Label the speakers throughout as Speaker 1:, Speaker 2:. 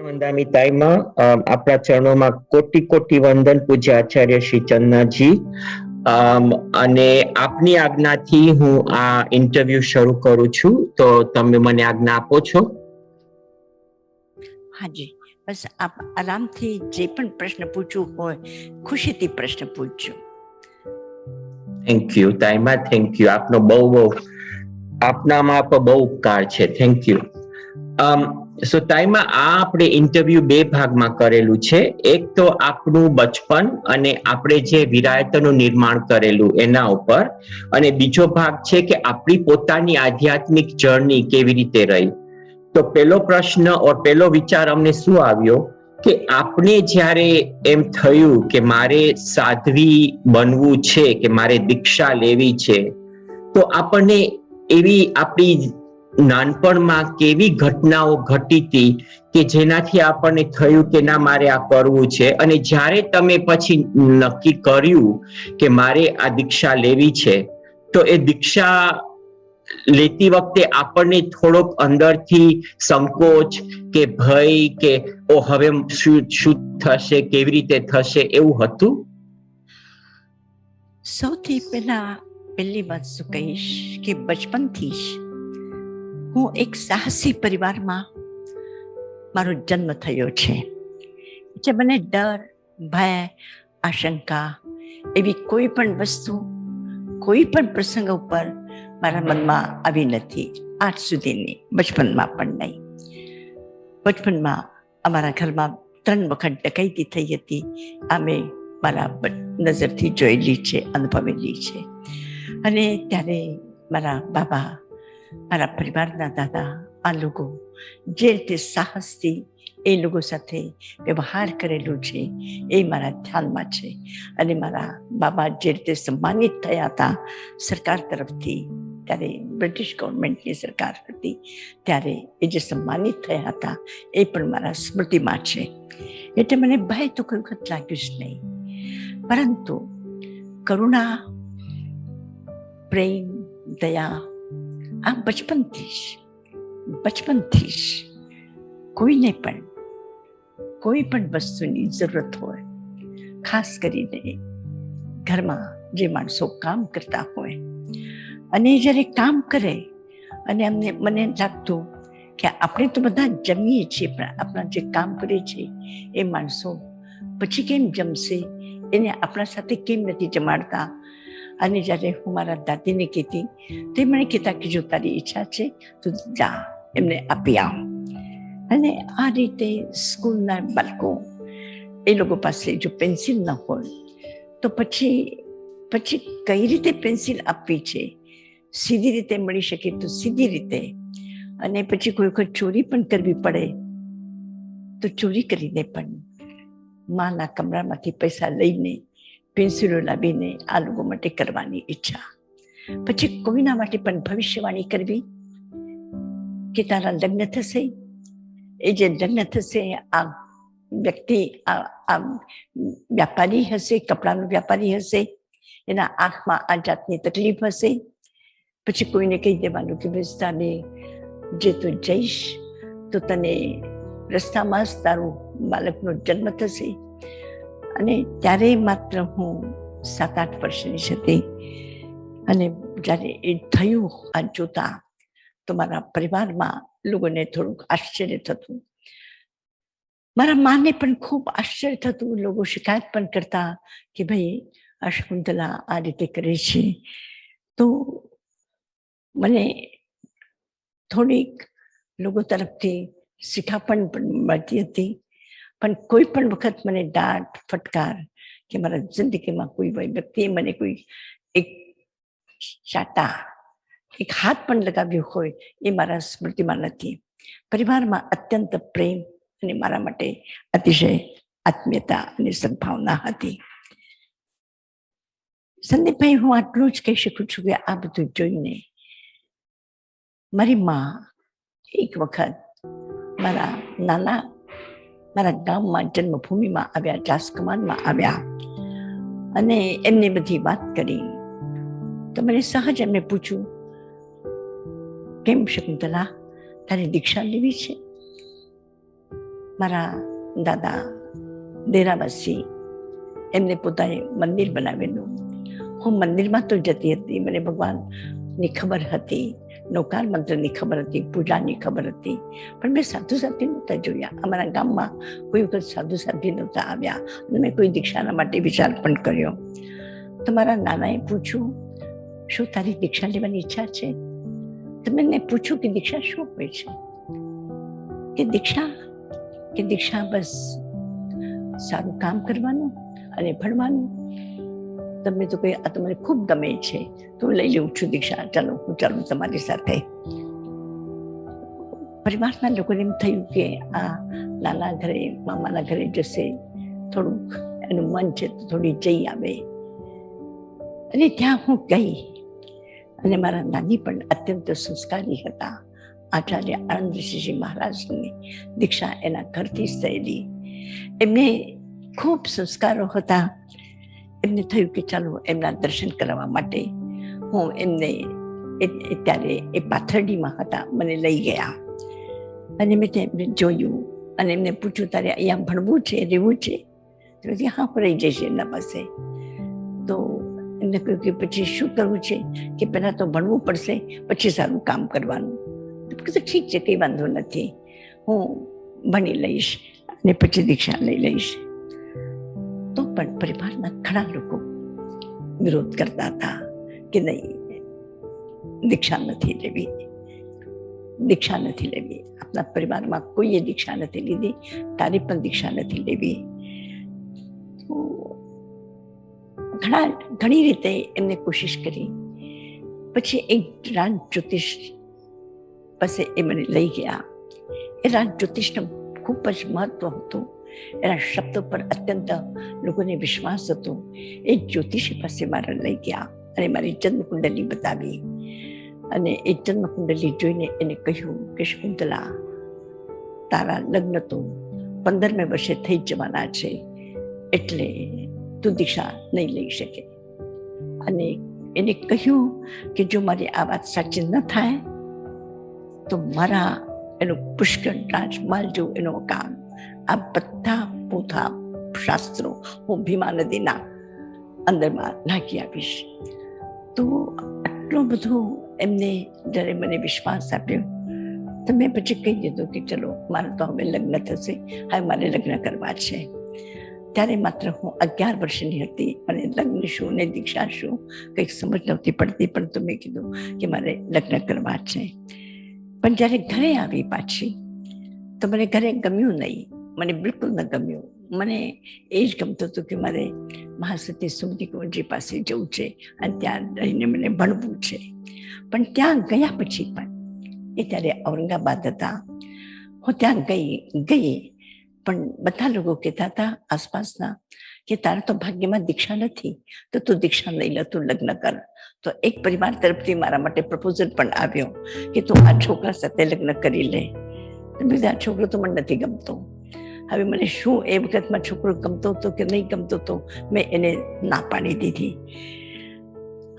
Speaker 1: વંદામી તાઈમાં આપણા ચરણોમાં કોટી કોટી વંદન પૂજ્ય આચાર્ય શ્રી ચન્નાજી. અને આપની આજ્ઞાથી હું આ ઇન્ટરવ્યુ શરૂ કરું છું, તો તમે મને આજ્ઞા આપો છો?
Speaker 2: હાજી, બસ આપ આરામથી જે પણ પ્રશ્ન પૂછવું હોય ખુશીથી પ્રશ્ન પૂછજો.
Speaker 1: થેન્ક યુ તાઈમાં, થેન્ક યુ. આપનો બહુ બહુ આપનામાં આપ બહુ ઉપકાર છે. Thank you. સો તાઈમાં આ આપણે ઇન્ટરવ્યુ બે ભાગમાં કરેલું છે. એક તો આપણું બચપન અને આપણે જે વિરાયતનું નિર્માણ કરેલું એના ઉપર, અને બીજો ભાગ છે કે આપણી પોતાની આધ્યાત્મિક જર્ની કેવી રીતે રહી. તો પહેલો પ્રશ્ન ઓર પહેલો વિચાર અમને શું આવ્યો કે આપણે જ્યારે એમ થયું કે મારે સાધ્વી બનવું છે, કે મારે દીક્ષા લેવી છે, તો આપણને એવી આપણી નાનપણમાં કેવી ઘટનાઓ ઘટી હતી કે જેનાથી આપણને થયું કે ના, મારે આ કરવું છે. અને જ્યારે તમે પછી નક્કી કર્યું કે મારે આ દીક્ષા લેવી છે, તો એ દીક્ષા લેતી વખતે આપણને થોડોક અંદરથી સંકોચ કે ભય કે ઓ હવે શું થશે, કેવી રીતે થશે, એવું હતું?
Speaker 2: સૌથી પહેલી વાત શું કહીશ કે બચપનથી જ હું એક સાહસી પરિવારમાં મારો જન્મ થયો છે. જે મને ડર, ભય, આશંકા એવી કોઈ પણ વસ્તુ, કોઈ પણ પ્રસંગ ઉપર મારા મનમાં આવી નથી આજ સુધીની. બચપનમાં પણ નહીં. બચપનમાં અમારા ઘરમાં 3 વખત ડકૈતી થઈ હતી. આ મેં મારા નજરથી જોયેલી છે, અનુભવેલી છે. અને ત્યારે મારા બાબા, મારા પરિવારના દાદા, આ લોકો જે રીતે સાહસથી એ લોકો સાથે વ્યવહાર કરેલું છે એ મારા ધ્યાનમાં છે. અને મારા બાબા જે રીતે સન્માનિત થયા હતા સરકાર તરફથી, ત્યારે બ્રિટિશ ગવર્મેન્ટની સરકાર હતી, ત્યારે એ જે સન્માનિત થયા હતા એ પણ મારા સ્મૃતિમાં છે. એટલે મને ભય તો કોઈ વખત લાગ્યું જ નહીં. પરંતુ કરુણા, પ્રેમ, દયા આ બચપનથી જ કોઈને પણ કોઈ પણ વસ્તુની જરૂરત હોય, ખાસ કરીને ઘરમાં જે માણસો કામ કરતા હોય, અને જ્યારે કામ કરે અને મને લાગતું કે આપણે તો બધા જમીએ છીએ, પણ આપણા જે કામ કરે છે એ માણસો પછી કેમ જમશે, એને આપણા સાથે કેમ નથી જમાડતા. અને જ્યારે હું મારા દાદીને કહેતી, તે મને કહેતા કે જો તારી ઈચ્છા છે તો જા, એમને આપી આવ. અને આ રીતે સ્કૂલના બાળકો, એ લોકો પાસે જો પેન્સિલ ન હોય તો પછી કઈ રીતે પેન્સિલ આપવી છે, સીધી રીતે મળી શકે તો સીધી રીતે, અને પછી કોઈ વખત ચોરી પણ કરવી પડે તો ચોરી કરીને પણ માના કમરામાંથી પૈસા લઈને પેન્સિલો લાવીને આ લોકો માટે કરવાની ઈચ્છા. પછી કોઈના માટે પણ ભવિષ્યવાણી કરવી કે તારા લગ્ન થશે, એ જે લગ્ન થશે આ વ્યક્તિ આ વ્યાપારી હશે, કપડાનો વ્યાપારી હશે, એના આંખમાં આ જાતની તકલીફ હશે. પછી કોઈને કહી દેવાનું કે બસ તારે જે તું જઈશ તો તને રસ્તામાં જ તારું બાળકનો જન્મ થશે. અને ત્યારે માત્ર હું 7-8 વર્ષની હતી. અને જ્યારે એ થયું આ જોતા, તો મારા પરિવારમાં લોકોને થોડુંક આશ્ચર્ય થતું. મારા માને પણ ખૂબ આશ્ચર્ય થતું. લોકો શિકાયત પણ કરતા કે ભાઈ આ શકુંતલા આ રીતે કરે છે. તો મને થોડીક લોકો તરફથી શિખાપણ પણ મળતી હતી. પણ કોઈ પણ વખત મને દાંટ, ફટકાર કે મારા જિંદગીમાં કોઈ વ્યક્તિએ મને કોઈ એક ચાટા, એક હાથ પણ લગાવ્યો હોય એ મારા સ્મૃતિમાં નથી. પરિવારમાં અત્યંત પ્રેમ અને મારા માટે અતિશય આત્મીયતા અને સદભાવના હતી. સંદીપભાઈ, હું આટલું જ કહી શકું છું કે આ બધું જોઈને મારી મા એક વખત મારા ગામમાં જન્મભૂમિમાં આવ્યા, જાસકમાનમાં આવ્યા, અને એમને બધી વાત કરી. તો મને સહજ એમને પૂછ્યું, કેમ શકુંતલા, તારી દીક્ષા લેવી છે? મારા દાદા દેરાવાસી એમને પોતાએ મંદિર બનાવેલું. હું મંદિરમાં તો જતી હતી, મને ભગવાનની ખબર હતી, નૌકાર મંત્રની ખબર હતી, પૂજાની ખબર હતી, પણ મેં સાધુ સાધ્વી નહોતા જોયા. અમારા ગામમાં કોઈ વખત સાધુ સાધ્વી નહોતા આવ્યા અને મેં કોઈ દીક્ષાના માટે વિચાર પણ કર્યો. તો મારા નાનાએ પૂછ્યું, શું તારી દીક્ષા લેવાની ઈચ્છા છે? તો મેં પૂછ્યું કે દીક્ષા શું હોય છે? કે દીક્ષા બસ સારું કામ કરવાનું અને ભણવાનું. તમને તો કોઈ આ તો મને ખૂબ ગમે છે, તો લઈ લઉં છું દીક્ષા, ચાલો હું ચાલું તમારી સાથે. પરિવારના લોકોને એમ થયું કે આ નાના ઘરે મામાના ઘરે જશે, થોડુંક એનું મન છે તો થોડી જઈ આવે. અને ત્યાં હું ગઈ અને મારા નાની પણ અત્યંત સંસ્કારી હતા. આચાર્ય આનંદ ઋષિજી મહારાજની દીક્ષા એના ઘરથી જ થયેલી. એમને ખૂબ સંસ્કારો હતા. એમને થયું કે ચાલો એમના દર્શન કરવા માટે હું એમને ત્યારે એ પાથરડીમાં હતા, મને લઈ ગયા અને મેં તેમને જોયું અને એમને પૂછ્યું, તારે અહીંયા ભણવું છે, રહેવું છે? તો હા, હું રહી જઈશ એમના પાસે. તો એમને કહ્યું કે પછી શું કરવું છે? કે પહેલાં તો ભણવું પડશે, પછી સારું કામ કરવાનું. તો ઠીક છે, કંઈ વાંધો નથી, હું ભણી લઈશ અને પછી દીક્ષા લઈ લઈશ. તો પણ પરિવારના ઘણા લોકો વિરોધ કરતા હતા કે નહીં, દીક્ષા નથી લેવી, દીક્ષા નથી લેવી. આપણા પરિવારમાં કોઈએ દીક્ષા નથી લીધી, તારી પણ દીક્ષા નથી લેવી. ઘણી રીતે એમને કોશિશ કરી. પછી એક રાજ જ્યોતિષ પાસે એ મને લઈ ગયા. એ રાજ જ્યોતિષનું ખૂબ જ મહત્વ હતું. એના શબ્દો પર અત્યંત લોકોને વિશ્વાસ હતો. એ જ્યોતિષી પાસે મારા લઈ ગયા અને મારી જન્મકુંડલી બતાવી. અને એ જન્મકુંડલી જોઈને એને કહ્યું કે શકુંતલા, તારા લગ્ન તો 15મે વર્ષે થઈ જવાના છે, એટલે તું દીક્ષા નહીં લઈ શકે. અને એને કહ્યું કે જો મારી આ વાત સાચી ન થાય તો મારા એનું પુષ્કળ રાજમાલ જેવું એનો કામ, આ બધા પોથા શાસ્ત્રો હું ભીમા નદીના અંદરમાં નાખી આપીશ. તો આટલો બધો એમને જ્યારે મને વિશ્વાસ આપ્યો, તો મેં પછી કહી દીધું કે ચલો, મારે તો હવે લગ્ન થશે, હવે મારે લગ્ન કરવા છે. ત્યારે માત્ર હું 11 વર્ષની હતી અને લગ્ન શું ને દીક્ષા શું કંઈક સમજ નહોતી પડતી, પણ તો મેં કીધું કે મારે લગ્ન કરવા છે. પણ જ્યારે ઘરે આવી પાછી, તો મને ઘરે ગમ્યું નહીં, મને બિલકુલ ન ગમ્યું. મને એ જ ગમતું હતું કે મારે મહાસતી સુમતી કુંવરજી પાસે જવું છે અને ત્યાં રહીને મને ભણવું છે. પણ ત્યાં ગયા પછી પણ, એ ત્યારે ઔરંગાબાદ હતા, હું ત્યાં ગઈ પણ બધા લોકો કહેતા હતા આસપાસના કે તારા તો ભાગ્યમાં દીક્ષા નથી, તો તું દીક્ષા લઈ લે, તું લગ્ન કર. તો એક પરિવાર તરફથી મારા માટે પ્રપોઝલ પણ આવ્યો કે તું આ છોકરા સાથે લગ્ન કરી લે. બીજા છોકરો તો મને નથી ગમતો. હવે મને શું એ વખતમાં છોકરો ગમતો હતો કે નહીં ગમતો હતો, મેં એને ના પાડી દીધી.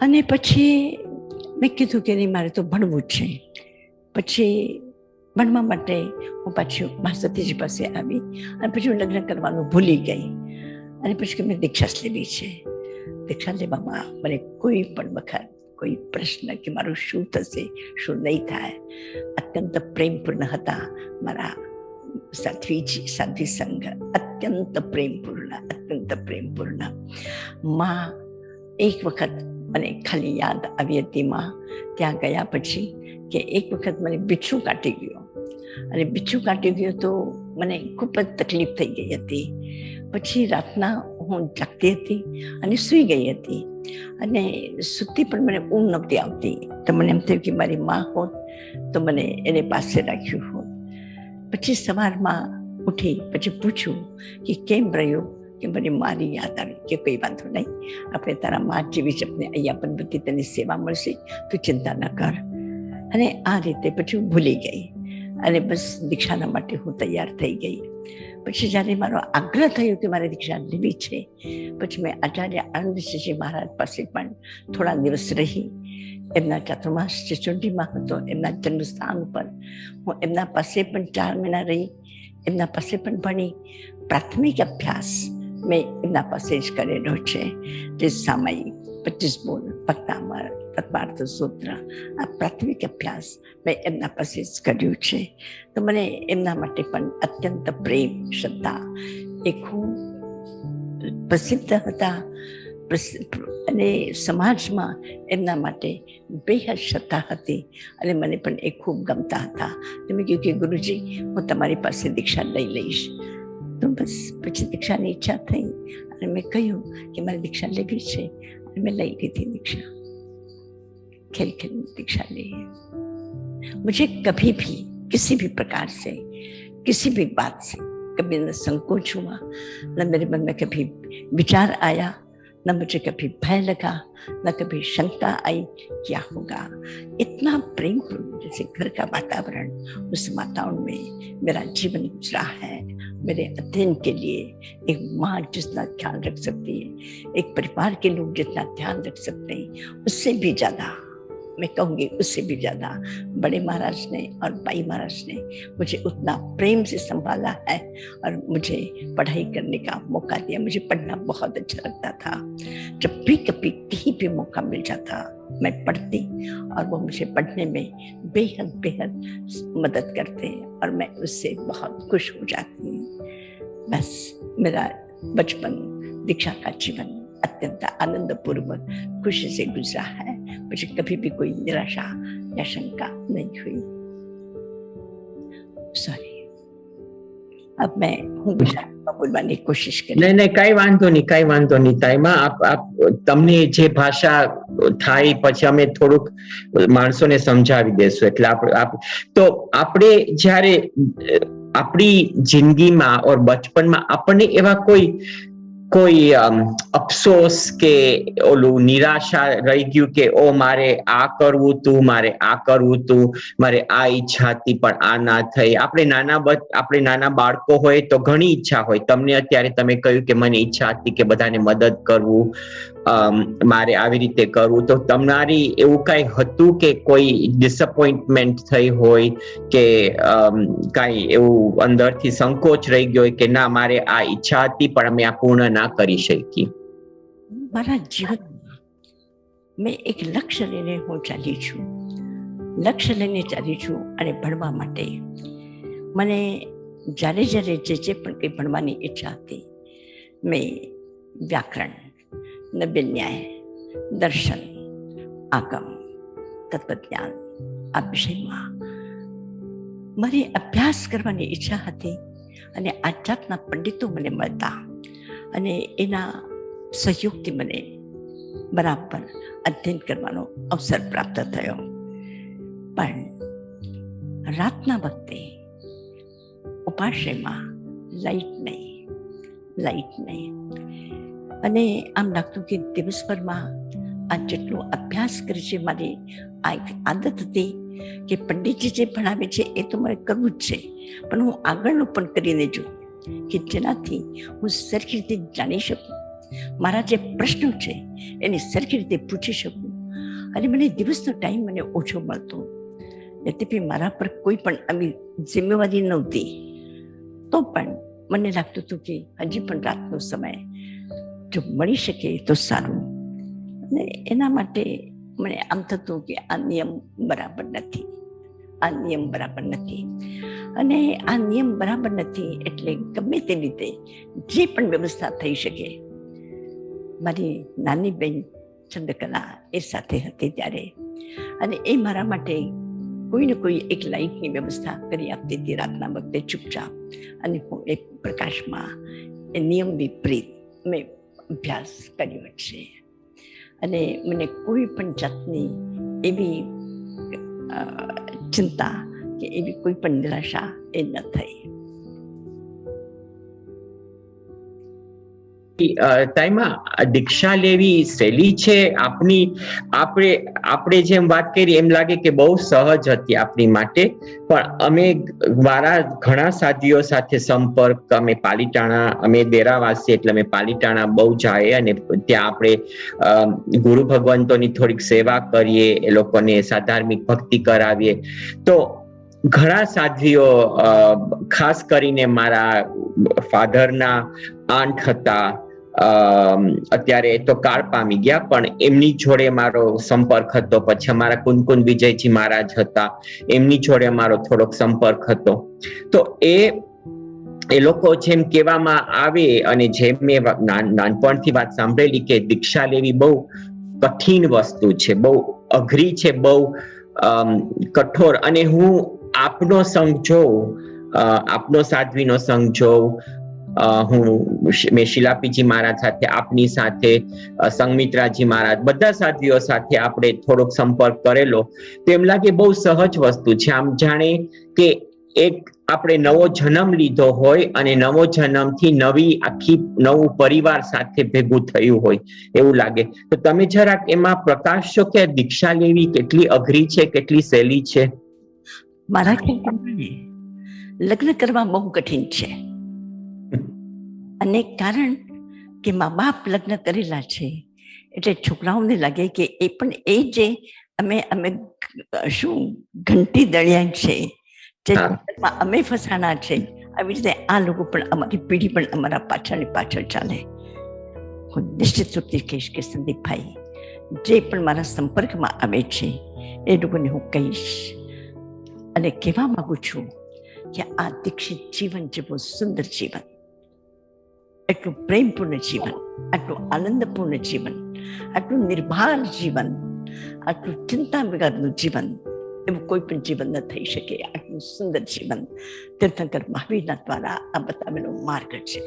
Speaker 2: અને પછી મેં કીધું કે નહીં, મારે તો ભણવું જ છે. પછી ભણવા માટે હું પાછી મહાસતીજી પાસે આવી અને પછી હું લગ્ન કરવાનું ભૂલી ગઈ. અને પછી મેં દીક્ષા લેવી છે. દીક્ષા લેવામાં મને કોઈ પણ વખત કોઈ પ્રશ્ન કે મારું શું થશે, શું નહીં થાય, અત્યંત પ્રેમપૂર્ણ હતા મારા સાધ્વી સંઘ, અત્યંત પ્રેમપૂર્ણ. માં એક વખત મને ખાલી યાદ આવી હતી, માં ત્યાં ગયા પછી, કે એક વખત મને બિચ્છુ કાટી ગયો. અને બિચ્છુ કાટી ગયો તો મને ખૂબ જ તકલીફ થઈ ગઈ હતી. પછી રાતના હું જાગતી હતી અને સૂઈ ગઈ હતી, અને સૂતી પણ મને ઊંઘ નહોતી આવતી. તો મને એમ થયું કે મારી માં હોત તો મને એને પાસે રાખ્યું હોત. પછી સવારમાં ઉઠી પછી પૂછ્યું કે કેમ રહ્યું, કે મને મારી યાદ આવી. કે કોઈ વાંધો નહીં, આપણે તારા માં જેવી જ આપણે અહીંયા પણ બધી તને સેવા મળશે, તું ચિંતા ન કર. અને આ રીતે પછી હું ભૂલી ગઈ અને બસ દીક્ષાના માટે હું તૈયાર થઈ ગઈ. પછી જ્યારે મારો આગ્રહ થયો કે મારે દીક્ષા લેવી છે, પછી મેં આચાર્ય આનંદજી મહારાજ પાસે પણ થોડા દિવસ રહી. એમના ચાતુર્માસ ચુંડીમાં હતો, એમના જન્મસ્થાન પર હું એમના પાસે પણ 4 મહિના રહી. એમના પાસે પણ ભણી. પ્રાથમિક અભ્યાસ મેં એમના પાસે જ કરેલો છે. જે સામાયિક 25 બોલ, પત્તામર, તત્વાર્થ સૂત્ર, આ પ્રાથમિક અભ્યાસ મેં એમના પાસે જ કર્યું છે. તો મને એમના માટે પણ અત્યંત પ્રેમ, શ્રદ્ધા, એ ખૂબ પ્રસિદ્ધ હતા અને સમાજમાં એમના માટે બેહદ શ્રદ્ધા હતી અને મને પણ એ ખૂબ ગમતા હતા. મેં કહ્યું કે ગુરુજી, હું તમારી પાસે દીક્ષા લઈ લઈશ. તો બસ પછી દીક્ષાની ઈચ્છા થઈ અને મેં કહ્યું કે મારે દીક્ષા લેવી છે અને મેં લઈ લીધી દીક્ષા. खेल खेल दीक्षा ली. मुझे कभी भी किसी भी प्रकार से, किसी भी बात से कभी न संकोच हुआ, न मेरे मन में कभी विचार आया, न मुझे कभी भय लगा, न कभी शंका आई क्या होगा. इतना प्रेमपूर्ण जैसे घर का वातावरण उस वातावरण में मेरा जीवन गुजरा है. मेरे अध्ययन के लिए एक माँ जितना ख्याल रख सकती है, एक परिवार के लोग जितना ध्यान रख सकते हैं, उससे भी ज्यादा, मैं कहूँगी उससे भी ज्यादा बड़े महाराज ने और बाई महाराज ने मुझे उतना प्रेम से संभाला है और मुझे पढ़ाई करने का मौका दिया. मुझे पढ़ना बहुत अच्छा लगता था. जब भी कभी कहीं भी मौका मिल जाता मैं पढ़ती और वो मुझे पढ़ने में बेहद बेहद मदद करते और मैं उससे बहुत खुश हो जाती. बस मेरा बचपन, दीक्षा का जीवन अत्यंत आनंद पूर्वक खुशी से गुजरा है. मुझे कभी भी कोई निराशा या शंका नहीं हुई. सॉरी, अब मैं हूँ ગુજરાતમાં બોલવાની કોશિશ કરી.
Speaker 1: નહીં, કઈ વાંધો નહીં તાઈમાં. આપ તમને જે ભાષા થાય પછી અમે થોડુંક માણસોને સમજાવી દેશું. એટલે તો આપણે જ્યારે આપણી જિંદગીમાં ઓર બચપનમાં આપણને એવા કોઈ અફસોસ કે ઓલું નિરાશા રહી ગયું કે ઓ મારે આ કરવું તું, મારે આ કરવું તું, મારે આ ઈચ્છા હતી પણ આ ના થઈ. આપણે નાના બાળકો હોય તો ઘણી ઈચ્છા હોય. તમને અત્યારે તમે કહ્યું કે મને ઈચ્છા હતી કે બધાને મદદ કરવું, મારે આવી રીતે કરવું. તો તમારી એવું કઈ હતું કે કોઈ ડિસઅપોઇન્ટમેન્ટ થઈ હોય કે કઈ એવું અંદરથી સંકોચ રહી ગયો કે ના મારે આ ઈચ્છા હતી પણ અમે આ પૂર્ણ ના કરી શકી?
Speaker 2: મારા જીવનમાં મેં એક લક્ષ્ય લઈને હું ચાલી છું. લક્ષ્ય લઈને ચાલી છું અને ભણવા માટે મને જ્યારે જે પણ કંઈ ભણવાની ઈચ્છા હતી, મેં વ્યાકરણ, નવ્ય ન્યાય, દર્શન, આગમ, તત્વજ્ઞાન આ વિષયમાં મારી અભ્યાસ કરવાની ઈચ્છા હતી. અને આ જાતના પંડિતો મને મળતા અને એના સહયોગથી મને બરાબર અધ્યયન કરવાનો અવસર પ્રાપ્ત થયો. પણ રાતના વખતે ઉપાશ્રયમાં લાઈટ નહીં અને આમ લાગતું કે દિવસભરમાં આ જેટલો અભ્યાસ કરે છે, મારી આ એક આદત હતી કે પંડિતજી જે ભણાવે છે એ તો મારે કરવું જ છે, પણ હું આગળનું પણ કરીને જોઉં કે જેનાથી હું સરખી રીતે જાણી શકું, મારા જે પ્રશ્નો છે એને સરખી રીતે પૂછી શકું. અને મને દિવસનો ટાઈમ મને ઓછો મળતો, યદ્યપિ મારા પર કોઈ પણ આવી જિમ્મેવારી નહોતી, તો પણ મને લાગતું હતું કે હજી પણ રાતનો સમય જો મળી શકે તો સારું. અને એના માટે મને આમ થતું કે આ નિયમ બરાબર નથી. અને આ નિયમ બરાબર નથી એટલે ગમે તે રીતે જે પણ વ્યવસ્થા થઈ શકે. મારી નાની બહેન ચંદ્રકલા એ સાથે હતી ત્યારે, અને એ મારા માટે કોઈને કોઈ એક લાઈટની વ્યવસ્થા કરી આપતી હતી રાતના વખતે ચૂપચાપ. અને હું એક પ્રકાશમાં એ નિયમ વિપરીત મેં અભ્યાસ કર્યો છે. અને મને કોઈ પણ જાતની એવી ચિંતા કે એવી કોઈ પણ નિરાશા એ ન થઈ.
Speaker 1: તાઈમાં દીક્ષા લેવી સહેલી છે આપની? આપણે જેમ વાત કરી એમ લાગે કે બહુ સહજ હતી આપણી માટે, પણ અમે મારા ઘણા સાથીઓ સાથે સંપર્ક, અમે પાલીતાણા, અમે દેરાવાસી એટલે અમે પાલીતાણા બહુ જાય અને ત્યાં આપણે ગુરુ ભગવંતોની થોડીક સેવા કરીએ, એ લોકોને સાધાર્મિક ભક્તિ કરાવીએ. તો ઘણા સાધ્વીઓ, ખાસ કરીને મારા ફાધરના આંટ હતા, અત્યારે તો કાળ પામી ગયા, પણ એમની જોડે મારો સંપર્ક હતો. પછી અમારા કુનકુન વિજયજી મહારાજ હતા, એમની જોડે મારો થોડોક સંપર્ક હતો. તો એ લોકો જેમ કહેવામાં આવે, અને જેમ મેં નાનપણથી વાત સાંભળેલી કે દીક્ષા લેવી બહુ કઠિન વસ્તુ છે, બહુ અઘરી છે, બહુ કઠોર. અને હું આપનો સંગ જોઉં, આપનો સાધ્વીનો સંગ જોઉં, મેં શિલાપીજી મહારાજ સાથે, આપની સાથે, સંગમિત્રાજી મહારાજ, બધા સાધ્વીઓ સાથે આપણે થોડોક સંપર્ક કરેલો, તો એમ લાગે બહુ સહજ વસ્તુ છે. આમ જાણે કે એક આપણે નવો જન્મ લીધો હોય, અને નવો જન્મથી નવું પરિવાર સાથે ભેગું થયું હોય એવું લાગે. તો તમે જરાક એમાં પ્રકાશશો કે દીક્ષા લેવી કેટલી અઘરી છે, કેટલી સહેલી છે?
Speaker 2: મારા ખ્યાલ પ્રમાણે લગ્ન કરવા બહુ કઠિન છે, અને કારણ કે મા બાપ લગ્ન કરેલા છે એટલે છોકરાઓને લાગે કે એ જે અમે શું ઘંટી દળ્યા છે, જે અમે ફસાણા છે, આવી રીતે આ લોકો પણ, અમારી પેઢી પણ અમારા પાછળ ચાલે. હું નિશ્ચિત રૂપથી કહીશ કે સંદીપભાઈ, જે પણ મારા સંપર્કમાં આવે છે એ લોકોને હું કહીશ અને કહેવા માંગુ છું કે આ દીક્ષિત જીવન જેવું સુંદર જીવન, એટલું પ્રેમપૂર્ણ જીવન, આટલું આનંદપૂર્ણ જીવન, આટલું નિર્ભાર જીવન, આટલું ચિંતા વગરનું જીવન, એવું કોઈ પણ જીવન ન થઈ શકે. આટલું સુંદર જીવન તીર્થંકર મહાવીરના દ્વારા આ બતાવેલો માર્ગ છે.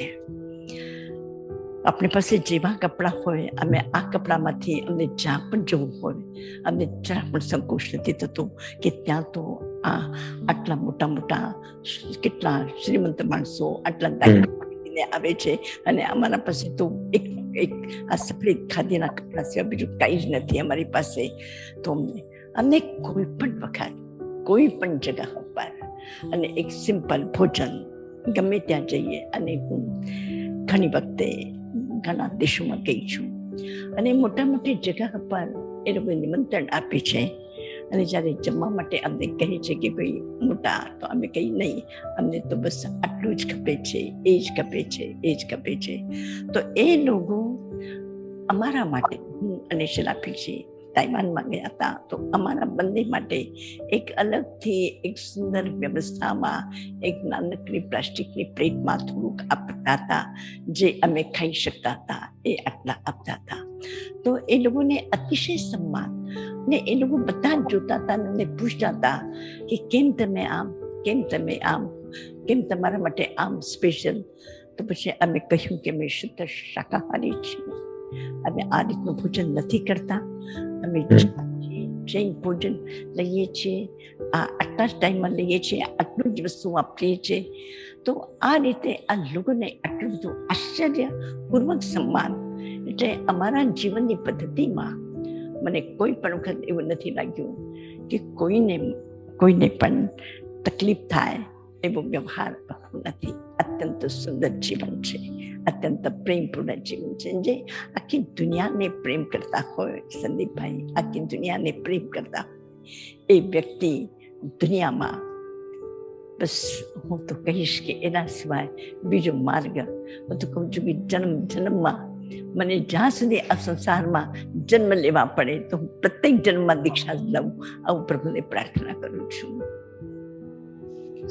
Speaker 2: આપણી પાસે જેવા કપડાં હોય, અમે આ કપડામાંથી અમને જ્યાં પણ જવું હોય, અમને જરા પણ સંકોચ નથી થતો કે ત્યાં તો આટલા મોટા કેટલા શ્રીમંત માણસો આટલા દાયકા આવે છે, અને અમારા પાસે તો એક આ સફેદ ખાદીના કપડા સિવાય બીજું કઈ જ નથી અમારી પાસે. તો અમને કોઈ પણ વખત, કોઈ પણ જગ્યા પર, અને એક સિમ્પલ ભોજન ગમે ત્યાં જઈએ, અને હું ઘણી વખતે ઘણા દેશોમાં ગઈ છું, અને મોટી જગ્યા પર એ લોકો નિમંત્રણ આપે છે, અને જ્યારે જમવા માટે અમને કહે છે કે ભાઈ મોટા, તો અમે કહી નહીં, અમને તો બસ આટલું જ ખપે છે, એ જ ખપે છે. તો એ લોકો અમારા માટે, હું અને શિલાપીજી તાઇવાનમાં ગયા હતા, તો અમારા બંને માટે એક અલગથી એક સુંદર વ્યવસ્થામાં એક નાનકડી પ્લાસ્ટિકની પ્લેટમાં થોડુંક આપતા હતા, જે અમે ખાઈ શકતા હતા, એ આટલા આપતા હતા. તો એ લોકોને અતિશય સન્માન, ને એ લોકો બધા જ જોતા હતા અને પૂછતા હતા કે કેમ તમે આમ, કેમ તમારા માટે આમ સ્પેશિયલ. તો પછી અમે કહ્યું કે અમે શુદ્ધ શાકાહારી છીએ, અમે આ રીતનું ભોજન નથી કરતા, અમે જૈન ભોજન લઈએ છીએ, આટલા જ ટાઈમમાં લઈએ છીએ, આટલું જ વસ્તુ વાપરીએ છીએ. તો આ રીતે આ લોકોને આટલું બધું આશ્ચર્યપૂર્વક સન્માન, એટલે અમારા જીવનની પદ્ધતિમાં મને કોઈ પણ વખત એવું નથી લાગ્યું કે કોઈને પણ તકલીફ થાય એવો વ્યવહાર નથી. અત્યંત સુંદર જીવન છે, અત્યંત પ્રેમપૂર્ણ જીવન છે, જે આખી દુનિયાને પ્રેમ કરતા હોય. સંદીપભાઈ, આખી દુનિયાને પ્રેમ કરતા હોય એ વ્યક્તિ દુનિયામાં, બસ હું તો કહીશ કે એના સિવાય બીજો માર્ગ, હું તો કહું છું કે જન્મમાં મને જ્યાં સુધી આ સંસારમાં જન્મ લેવા પડે તો હું પ્રત્યેક જન્મમાં દીક્ષા લઉં, આવું પ્રભુને પ્રાર્થના કરું છું.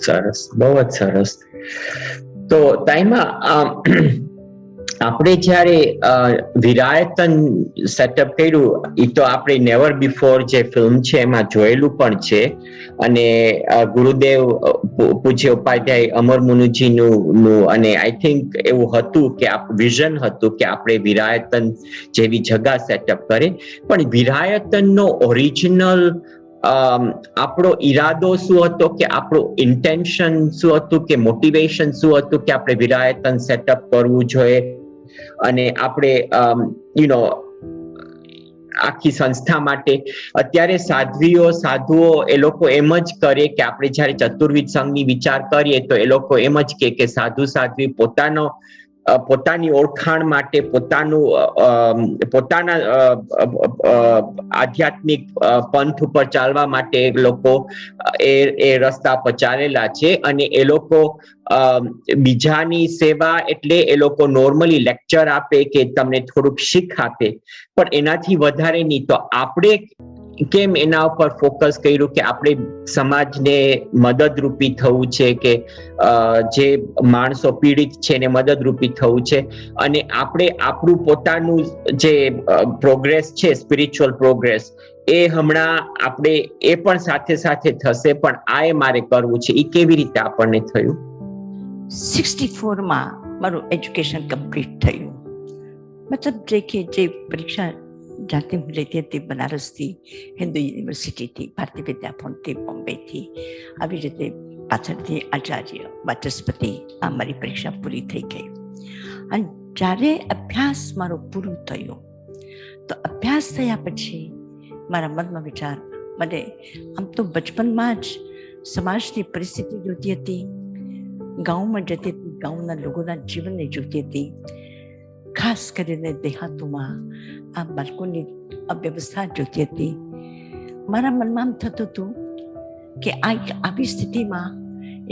Speaker 1: સરસ, બહુ જ સરસ. તો તાઈમા, આપણે જ્યારે વિરાયતન સેટઅપ કર્યું, એ તો આપણે નેવર બિફોર જે ફિલ્મ છે એમાં જોયેલું પણ છે, અને ગુરુદેવ પૂજ્ય ઉપાધ્યાય અમર મુનિજીનું, અને આઈ થિંક એવું હતું કે વિઝન હતું કે આપણે વિરાયતન જેવી જગા સેટઅપ કરે. પણ વિરાયતનનો ઓરિજિનલ આપણો ઈરાદો શું હતો, કે આપણું ઇન્ટેન્શન શું હતું, કે મોટિવેશન શું હતું કે આપણે વિરાયતન સેટઅપ કરવું જોઈએ, અને આપણે આખી સંસ્થા માટે? અત્યારે સાધુઓ એ લોકો એમ જ કરે કે આપણે જયારે ચતુર્વિધ સંઘની વિચાર કરીએ તો એ લોકો એમ જ કે સાધુ સાધ્વી પોતાનો પોતાની ઓળખાણ માટે પોતાના આધ્યાત્મિક પંથ ઉપર ચાલવા માટે લોકો એ રસ્તા પર ચાલેલા છે. અને એ લોકો બીજાની સેવા એટલે એ લોકો નોર્મલી લેક્ચર આપે કે તમને થોડુંક શીખ આપે, પણ એનાથી વધારે નહીં. તો આપણે કેમ એના ઉપર ફોકસ કર્યું કે આપણે સમાજને મદદરૂપી થવું છે, કે જે માણસો પીડિત છે એને મદદરૂપી થવું છે. અને આપણે આપણું પોતાનું જે પ્રોગ્રેસ છે, સ્પિરિચ્યુઅલ પ્રોગ્રેસ, એ હમણાં આપણે એ પણ સાથે સાથે થશે, પણ આ એ મારે કરવું છે. એ કેવી રીતે આપણને થયું?
Speaker 2: 64 મારું એજ્યુકેશન કમ્પ્લીટ થયું. મતલબ જે પરીક્ષા જાતે હું લેતી હતી બનારસથી, હિન્દુ યુનિવર્સિટીથી, ભારતીય વિદ્યાભવનથી, બોમ્બેથી, આવી રીતે પાછળથી આચાર્ય વાચસ્પતિ, આ મારી પરીક્ષા પૂરી થઈ ગઈ. અને જ્યારે અભ્યાસ મારો પૂરો થયો, તો અભ્યાસ થયા પછી મારા મનમાં વિચાર, મને આમ તો બચપનમાં જ સમાજની પરિસ્થિતિ જોતી હતી, ગામમાં જતી હતી, ગામના લોકોના જીવનને જોતી હતી, ખાસ કરીને દેહાતોમાં આ બાળકોની અવ્યવસ્થા જોતી હતી. મારા મનમાં આમ થતું હતું કે આવી સ્થિતિમાં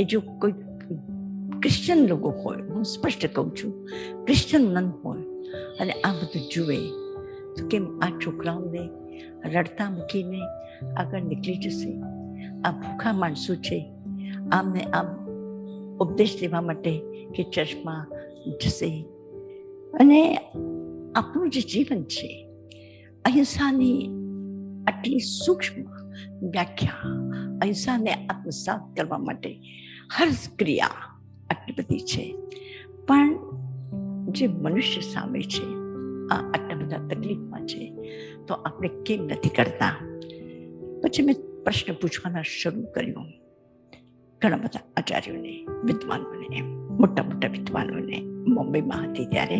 Speaker 2: એ જો કોઈ ક્રિશ્ચન લોકો હોય, હું સ્પષ્ટ કહું છું, ક્રિશ્ચન નન હોય અને આ બધું જુએ, તો કેમ આ છોકરાઓને રડતા મૂકીને આગળ નીકળી જશે? આ ભૂખા માણસો છે, આમને આમ ઉપદેશ લેવા માટે કે ચર્ચમાં જશે. અને આપણું જે જીવન છે, અહિંસાની આટલી સૂક્ષ્મ વ્યાખ્યા, અહિંસાને આત્મસાત કરવા માટે હર ક્રિયા આટલી બધી છે, પણ જે મનુષ્ય સામે છે, આ આટલા બધા તકલીફમાં છે, તો આપણે કેમ નથી કરતા? પછી મેં પ્રશ્ન પૂછવાના શરૂ કર્યું ઘણા બધા આચાર્યોને, વિદ્વાનોને, મોટા મોટા વિદ્વાનોને. બોમ્બેમાં હતી ત્યારે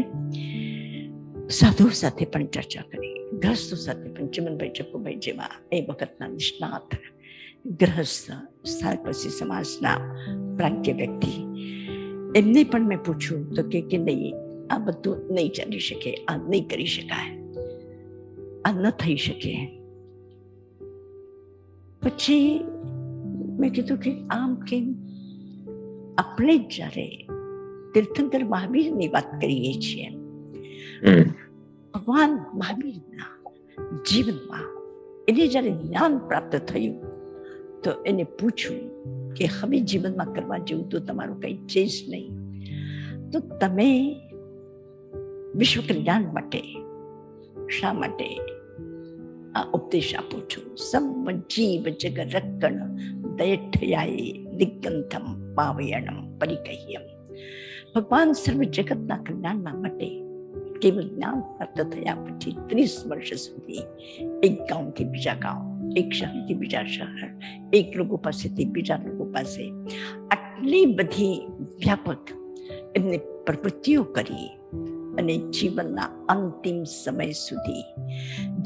Speaker 2: સાધુઓ સાથે પણ ચર્ચા કરી, ગ્રહસ્થો સાથે પણ. ચિમનભાઈ ચક્કુભાઈ જેવા એ વખતના નિષ્ણાત ગ્રહસ્થ, સ્થાપસી સમાજના પ્રાજ્ઞ વ્યક્તિ, એમને પણ મેં પૂછ્યું તો કે નહીં, આ બધું નહીં ચાલી શકે, આ નહીં કરી શકાય, આ ન થઈ શકે. પછી મેં કીધું કે આમ કેમ? આપણે જ્યારે તીર્થંકર મહાવીરની વાત કરીએ છીએ, ભગવાન મહાવીરના જીવનમાં એને જ્યારે જ્ઞાન પ્રાપ્ત થયું, તો એને પૂછ્યું કે હવે જીવનમાં કરવા જેવું તો તમારું કંઈ છે જ નહીં, તો તમે વિશ્વ કલ્યાણ માટે શા માટે આ ઉપદેશ આપો છો? સમ જીવ જગ રક્ષણ દયઠયાય દિગ્ગંથમ પાવયણમ પરિકહ્યમ. ભગવાન સર્વ જગતના કલ્યાણના માટે કેવલ જ્ઞાન પ્રાપ્ત થયા પછી 30 વર્ષ સુધી એક ગામથી બીજા ગામ, એક શહેરથી બીજા શહેર, એક લોકો પાસેથી બીજા લોકો પાસે, આટલી બધી વ્યાપક એમને પ્રવૃત્તિઓ કરી અને જીવનના અંતિમ સમય સુધી,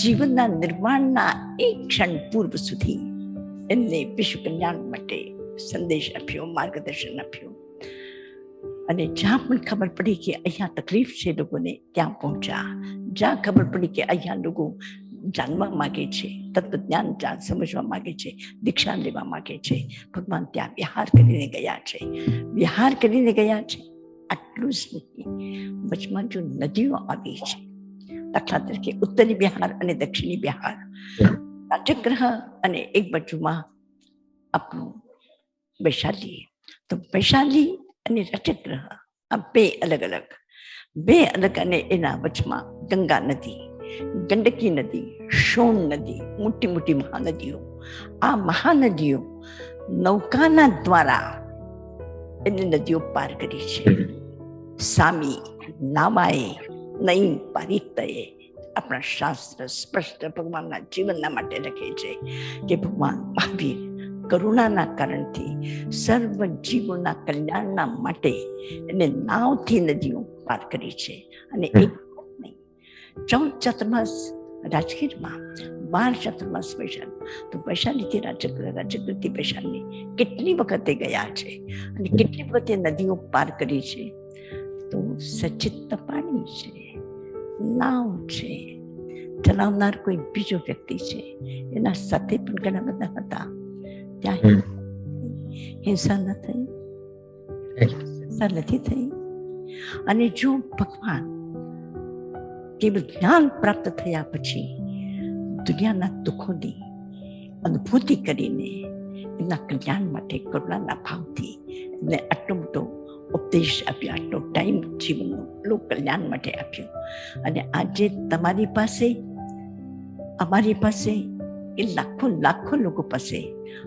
Speaker 2: જીવનના નિર્માણના એક ક્ષણ પૂર્વ સુધી એમને વિશ્વ કલ્યાણ માટે સંદેશ આપ્યો, માર્ગદર્શન આપ્યું. અને જ્યાં પણ ખબર પડી કે અહીંયા તકલીફ છે લોકોને, ત્યાં પહોંચ્યા. જ્યાં ખબર પડી કે અહીંયા લોકો જાણવા માગે છે, તત્વજ્ઞાન સમજવા માગે છે, દીક્ષા લેવા માગે છે, ભગવાન ત્યાં વિહાર કરીને ગયા છે. વિહાર કરીને ગયા છે આટલું જ નહીં, વચમાં જો નદીઓ આવી છે, દાખલા તરીકે ઉત્તરી બિહાર અને દક્ષિણી બિહાર, રાજગ્રહ અને એક બાજુમાં આપણું વૈશાલી. તો વૈશાલી અને રાજગ્રહ આ બે અલગ અને એના વચમાં ગંગા નદી, ગંડકી નદી, સોન નદી, મોટી મોટી મહાનદીઓ. આ મહાનદીઓ નૌકાના દ્વારા એની નદીઓ પાર કરી છે. સામી નામાએ નહીં પારિતયે, આપણા શાસ્ત્ર સ્પષ્ટ ભગવાનના જીવનના માટે લખે છે કે ભગવાન મહાવીર કરુણાના કારણથી સર્વ જીવોના કલ્યાણના માટે એને નાવથી નદીઓ પાર કરી છે. અને એક નહીં, 14 ચાતુર્માસ રાજગીરમાં, 12 ચાતુર્માસ વૈશાલી. તો વૈશાલીથી રાજગૃહથી વૈશાલી કેટલી વખતે ગયા છે અને કેટલી વખતે નદીઓ પાર કરી છે. તો સચિત્ત પાણી છે, નાવ છે, ચલાવનાર કોઈ બીજો વ્યક્તિ છે, એના સાથે પણ ઘણા બધા હતા. ત્યાં હિંસા ન થઈ, હિંસા નથી થઈ. અને જો ભગવાન કેવળ જ્ઞાન પ્રાપ્ત થયા પછી દુનિયાના દુઃખોની અનુભૂતિ કરીને એમના કલ્યાણ માટે કરુણાના ભાવથી એમને આટલો મોટો ઉપદેશ આપ્યો, આટલો ટાઈમ જીવનનો એટલું કલ્યાણ માટે આપ્યો. અને આજે તમારી પાસે, અમારી પાસે, એ લાખો લાખો લોકો પાસે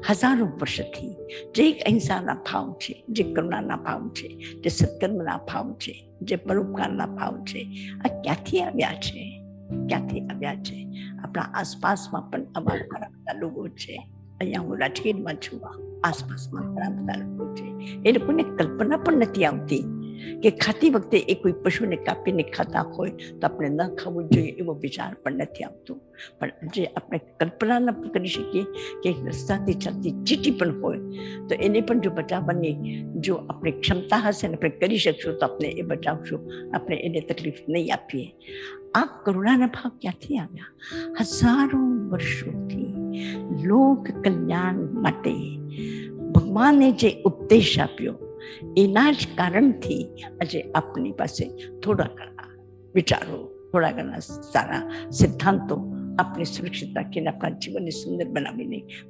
Speaker 2: હજારો વર્ષથી જે અહિંસાના ભાવ છે, જે કરુણાના ભાવ છે, જે સત્કર્મના ભાવ છે, જે પરોપકારના ભાવ છે, આ ક્યાંથી આવ્યા છે? ક્યાંથી આવ્યા છે? આપણા આસપાસમાં પણ અમારા ઘણા બધા લોકો છે. અહીંયા હું રાજકીયમાં છું, આસપાસમાં ઘણા બધા લોકો છે. એ લોકોને કલ્પના પણ નથી આવતી કે ખાતી વખતે એ કોઈ પશુને કાપીને ખાતા હોય તો આપણે ન ખાવું જોઈએ એવો વિચાર પણ નથી આવતો. પણ જે આપણે કલ્પના ન કરી શકીએ કે રસ્તાથી ચાલતી ચીટી પણ હોય તો એને પણ જો બચાવવાની જો આપણે ક્ષમતા હશે ને આપણે કરી શકશું તો આપણે એ બચાવશું, આપણે એને તકલીફ નહીં આપીએ. આ કરુણાના ભાવ ક્યાંથી આવ્યા? હજારો વર્ષોથી લોક કલ્યાણ માટે ભગવાને જે ઉપદેશ આપ્યો એના જ કારણથી આજે આપણી પાસે થોડા ઘણા વિચારો, થોડા ઘણા સારા સિદ્ધાંતો આપણે સુરક્ષિત રાખીને આપણા જીવનને સુંદર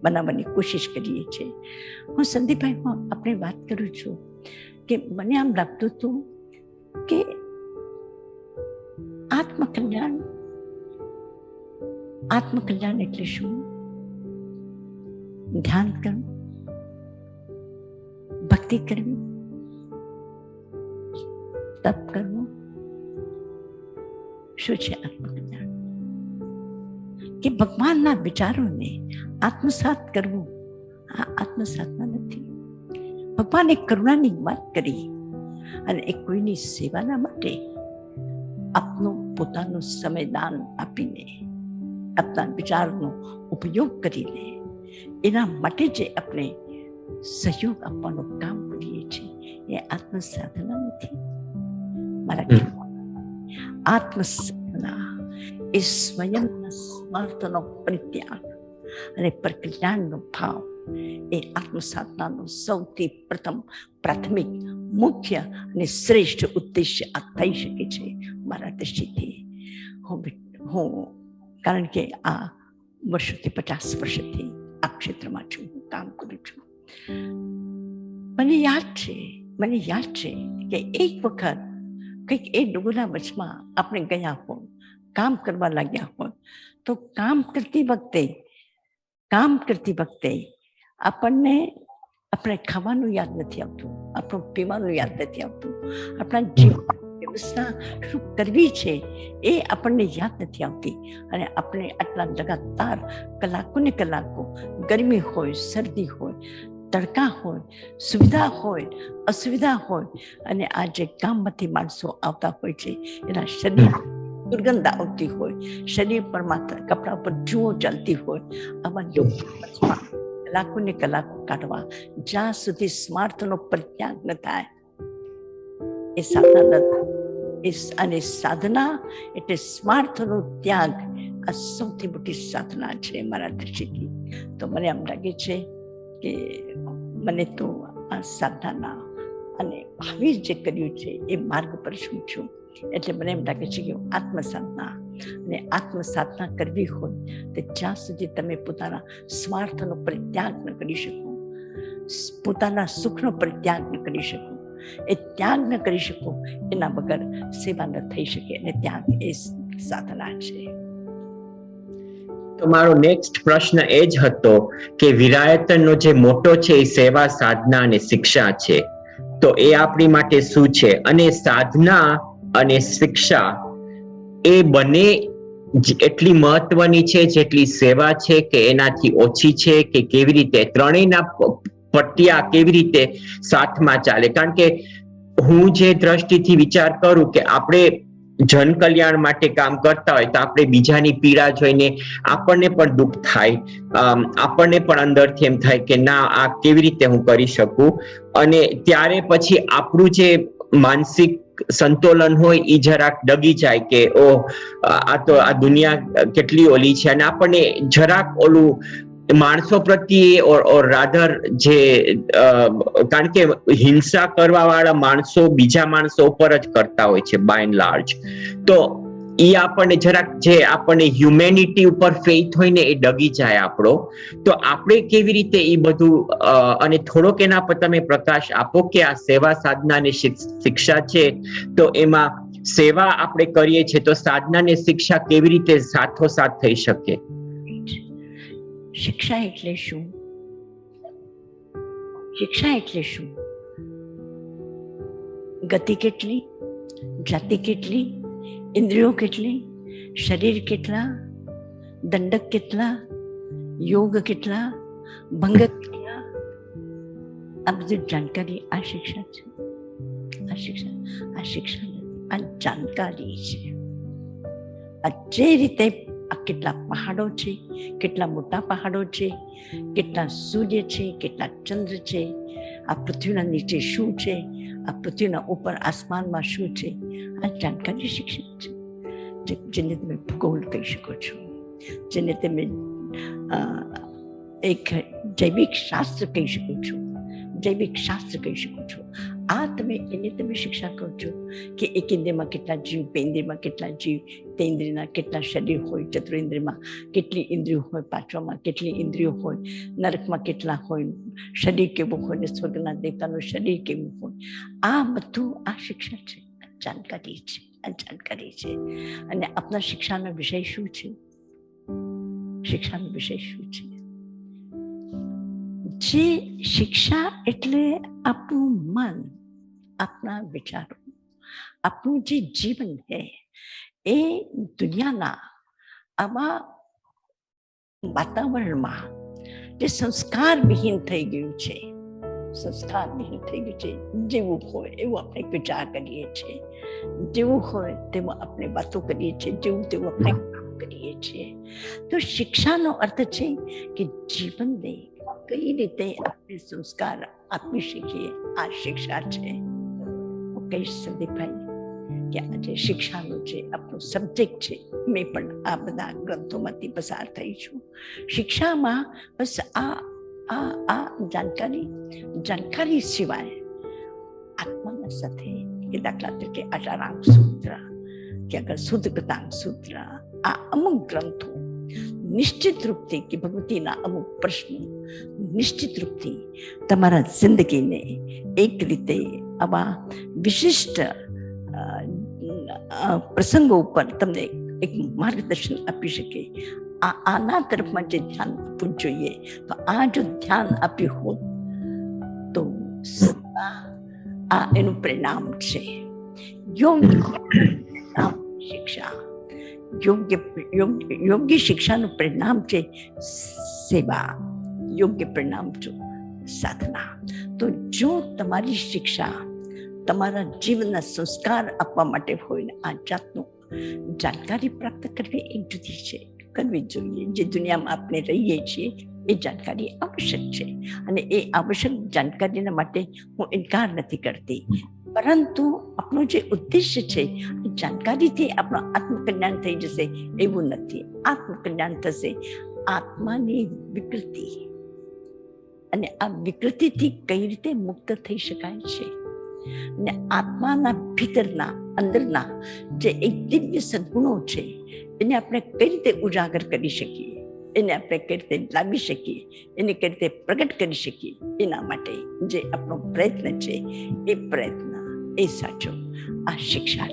Speaker 2: બનાવવાની કોશિશ કરીએ છીએ. હું સંદીપભાઈ, હું આપણે વાત કરું છું કે મને આમ લાગતું હતું કે આત્મકલ્યાણ એટલે શું? ધ્યાન કરવું, ભક્તિ કરવી, તપ કરવું, શું છે આત્મકલ્યાણ? કે ભગવાનના વિચારોને આત્મસાત કરવું, આ આત્મસાતમાં નથી. ભગવાને કરુણાની વાત કરી અને એ કોઈની સેવાના માટે આપનું પોતાનું સમયદાન આપીને, આપના વિચારનો ઉપયોગ કરીને એના માટે જે આપણે સહયોગ આપવાનું કામ કરીએ છીએ એ આત્મસાધના નથી. મારા આત્મસાધના એ સ્વયંના સ્વાર્થનો પરિત્યાગ અને પરકલ્યાણનો ભાવ એ આત્મસાધનાનો સૌથી પ્રાથમિક, મુખ્ય અને શ્રેષ્ઠ ઉદ્દેશ્ય આ થઈ શકે છે મારા દ્રષ્ટિથી. હું કારણ કે આ વર્ષોથી 50 વર્ષથી આ ક્ષેત્રમાં છું, હું કામ કરું છું. મને યાદ છે કે એક વખત કંઈક એ લોકોના વચમાં આપણે ગયા હોય, કામ કરવા લાગ્યા હોય તો કામ કરતી વખતે આપણે ખાવાનું યાદ નથી આવતું, આપણું પીવાનું યાદ નથી આવતું, આપણા જીવન વ્યવસ્થા શું કરવી છે એ આપણને યાદ નથી આવતી. અને આપણે આટલા લગાતાર કલાકોને કલાકો, ગરમી હોય, શરદી હોય, તડકા હોય, સુવિધા હોય, અસુવિધા હોય, અને આ જે ગામમાંથી માણસો આવતા હોય છે એના શરીર દુર્ગંધ આવતી હોય, શરીર પર માત્ર કપડા પર જુઓ ચાલતી હોય, આવા લોકો કલાકોને કલાકો કાઢવા જ્યાં સુધી સ્વાર્થનો પરિત્યાગ ન થાય એ સાધના ન થાય. અને સાધના એટલે સ્વાર્થનો ત્યાગ, આ સૌથી મોટી સાધના છે મારા દ્રષ્ટિથી. તો મને એમ લાગે છે કે મને તો આ સાધના અને હવે જે કર્યું છે એ માર્ગ પર શું છું, એટલે મને એમ લાગે છે કે આત્મસાધના કરવી હોય તો જ્યાં સુધી તમે પોતાના સ્વાર્થનો પરિત્યાગ ન કરી શકો, પોતાના સુખનો પરિત્યાગ ન કરી શકો, એ ત્યાગ ન કરી શકો, એના વગર સેવા ન થઈ શકે. અને ત્યાગ એ સાધના છે.
Speaker 1: તો મારો નેક્સ્ટ પ્રશ્ન એ જ હતો કે વિરાયતનનો જે મોટો છે એ સેવા, સાધના અને શિક્ષા છે. તો એ આપણી માટે શું છે? અને સાધના અને શિક્ષા એ બંને એટલી મહત્વની છે જેટલી સેવા છે, કે એનાથી ઓછી છે, કે કેવી રીતે ત્રણેયના પટિયા કેવી રીતે સાથમાં ચાલે? કારણ કે હું જે દ્રષ્ટિથી વિચાર કરું કે આપણે જન કલ્યાણ માટે કામ કરતા હોય તો આપણે બીજાની પીડા જોઈને આપણને પણ દુઃખ થાય, આપણને પણ અંદરથી એમ થાય કે ના, આ કેવી રીતે હું કરી શકું. અને ત્યારે પછી આપણું જે માનસિક સંતુલન હોય એ જરાક ડગી જાય કે ઓહ આ તો આ દુનિયા કેટલી ઓલી છે, અને આપણને જરાક ઓલું માણસો પ્રત્યે ઓર રાધર જે કારણ કે હિંસા કરવા વાળા માણસો બીજા માણસો ઉપર જ કરતા હોય છે બાય એન્ડ લાર્જ. તો એ આપણને જરાક જે આપણને હ્યુમેનિટી ઉપર ફેથ હોય ને એ ડગી જાય આપણો. તો આપણે કેવી રીતે એ બધું અને થોડોક એના પર તમે પ્રકાશ આપો કે આ સેવા સાધના અને શિક્ષા છે, તો એમાં સેવા આપણે કરીએ છીએ તો સાધના ને શિક્ષા કેવી રીતે સાથોસાથ થઈ શકે?
Speaker 2: શિક્ષા એટલે શું? શિક્ષા એટલે શું? ગતિ કેટલી, જાતિ કેટલી, ઇન્દ્રિયો કેટલી, શરીર કેટલા, દંડક કેટલા, યોગ કેટલા, ભંગ કેટલા, આ બધી જાણકારી આ શિક્ષા છે. આ શિક્ષા આ જાણકારી છે. આ જે રીતે આ કેટલા પહાડો છે, કેટલા મોટા પહાડો છે, કેટલા સૂર્ય છે, કેટલા ચંદ્ર છે, આ પૃથ્વીના નીચે શું છે, આ પૃથ્વીના ઉપર આસમાનમાં શું છે, આ જાણકારી શિક્ષણ છે. જેને તમે ભૂગોળ કહી શકો છો, જેને તમે એક જૈવિક શાસ્ત્ર કહી શકો છો, જૈવિક શાસ્ત્ર કહી શકો છો. આ એને તમે શિક્ષા કહો છો કે એક ઇન્દ્રિયમાં કેટલા જીવ, બે ઇન્દ્રિયમાં કેટલા જીવ, તે ઇન્દ્રિયના કેટલા શરીર હોય, ચતુરેન્દ્રિયમાં કેટલી ઇન્દ્રિયો હોય, પાંચમામાં કેટલી ઇન્દ્રિયો હોય, નરકમાં કેટલા હોય, શરીર કેવું હોય ને સ્વર્ગના દેવતાનું શરીર કેવું હોય. આ બધું આ શિક્ષા છે, આ જાણકારી છે, આ જાણકારી છે. અને આપણા શિક્ષાનો વિષય શું છે? શિક્ષાનો વિષય શું છે? જે શિક્ષા એટલે આપણું મન, આપણા વિચારો, આપણું જે જીવન છે એ દુનિયાના આવા વાતાવરણમાં જે સંસ્કાર વિહીન થઈ ગયું છે, સંસ્કાર વિહીન થઈ ગયું છે, જેવું હોય એવું આપણે વિચાર કરીએ છીએ, જેવું હોય તેમાં આપણે વાતો કરીએ છીએ, જેવું તેવું આપણે કામ કરીએ છીએ. તો શિક્ષાનો અર્થ છે કે જીવનને કઈ રીતે આપણે સંસ્કાર આપી શકીએ, આ શિક્ષા છે. હું કહીશ સંદીપભાઈ કે આજે શિક્ષાનો જે આપણો સબ્જેક્ટ છે, મેં પણ આ બધા ગ્રંથોમાંથી પસાર થઈ છું. શિક્ષામાં બસ આ જાણકારી સિવાય આત્માના સાથે કે દાખલા તરીકે અટારામ સૂત્ર કે અગર શુદ્ધગતાંગ સૂત્ર, આ અમુક ગ્રંથો નિશ્ચિત રૂપથી કે ભગવતીના અમુક પ્રશ્નો નિશ્ચિત રૂપથી તમારા જિંદગીને એક રીતે આવા વિશિષ્ટ પ્રસંગો ઉપર તમને એક માર્ગદર્શન આપી શકે. આના તરફમાં જે ધ્યાન આપવું જોઈએ, તો આ જો ધ્યાન આપ્યું હોત તો આ એનું પરિણામ છે. શિક્ષા, યોગ્ય શિક્ષાનું પરિણામ છે સેવા, યોગ્ય પરિણામ છે સાધના. તો જો તમારી શિક્ષા તમારા જીવનના સંસ્કાર આપવા માટે હોય ને આ જાતનું જાણકારી પ્રાપ્ત કરવી એક જુદી છે, કરવી જોઈએ. જે દુનિયામાં આપણે રહીએ છીએ એ જાણકારી આવશ્યક છે, અને એ આવશ્યક જાણકારીના માટે હું ઇનકાર નથી કરતી. પરંતુ આપણો જે ઉદ્દેશ્ય છે, જાણકારીથી આપણો આત્મકલ્યાણ થઈ જશે એવું નથી. આત્મકલ્યાણ થશે આત્માની વિકૃતિ, અને આ વિકૃતિથી કઈ રીતે મુક્ત થઈ શકાય છે, અને આત્માના ભીતરના અંદરના જે એક દિવ્ય સદગુણો છે એને આપણે કઈ રીતે ઉજાગર કરી શકીએ, એને આપણે કઈ રીતે લાવી શકીએ, એને કઈ રીતે પ્રગટ કરી શકીએ, એના માટે જે આપણો પ્રયત્ન છે એ પ્રયત્ન એ સાચો આ શિક્ષા.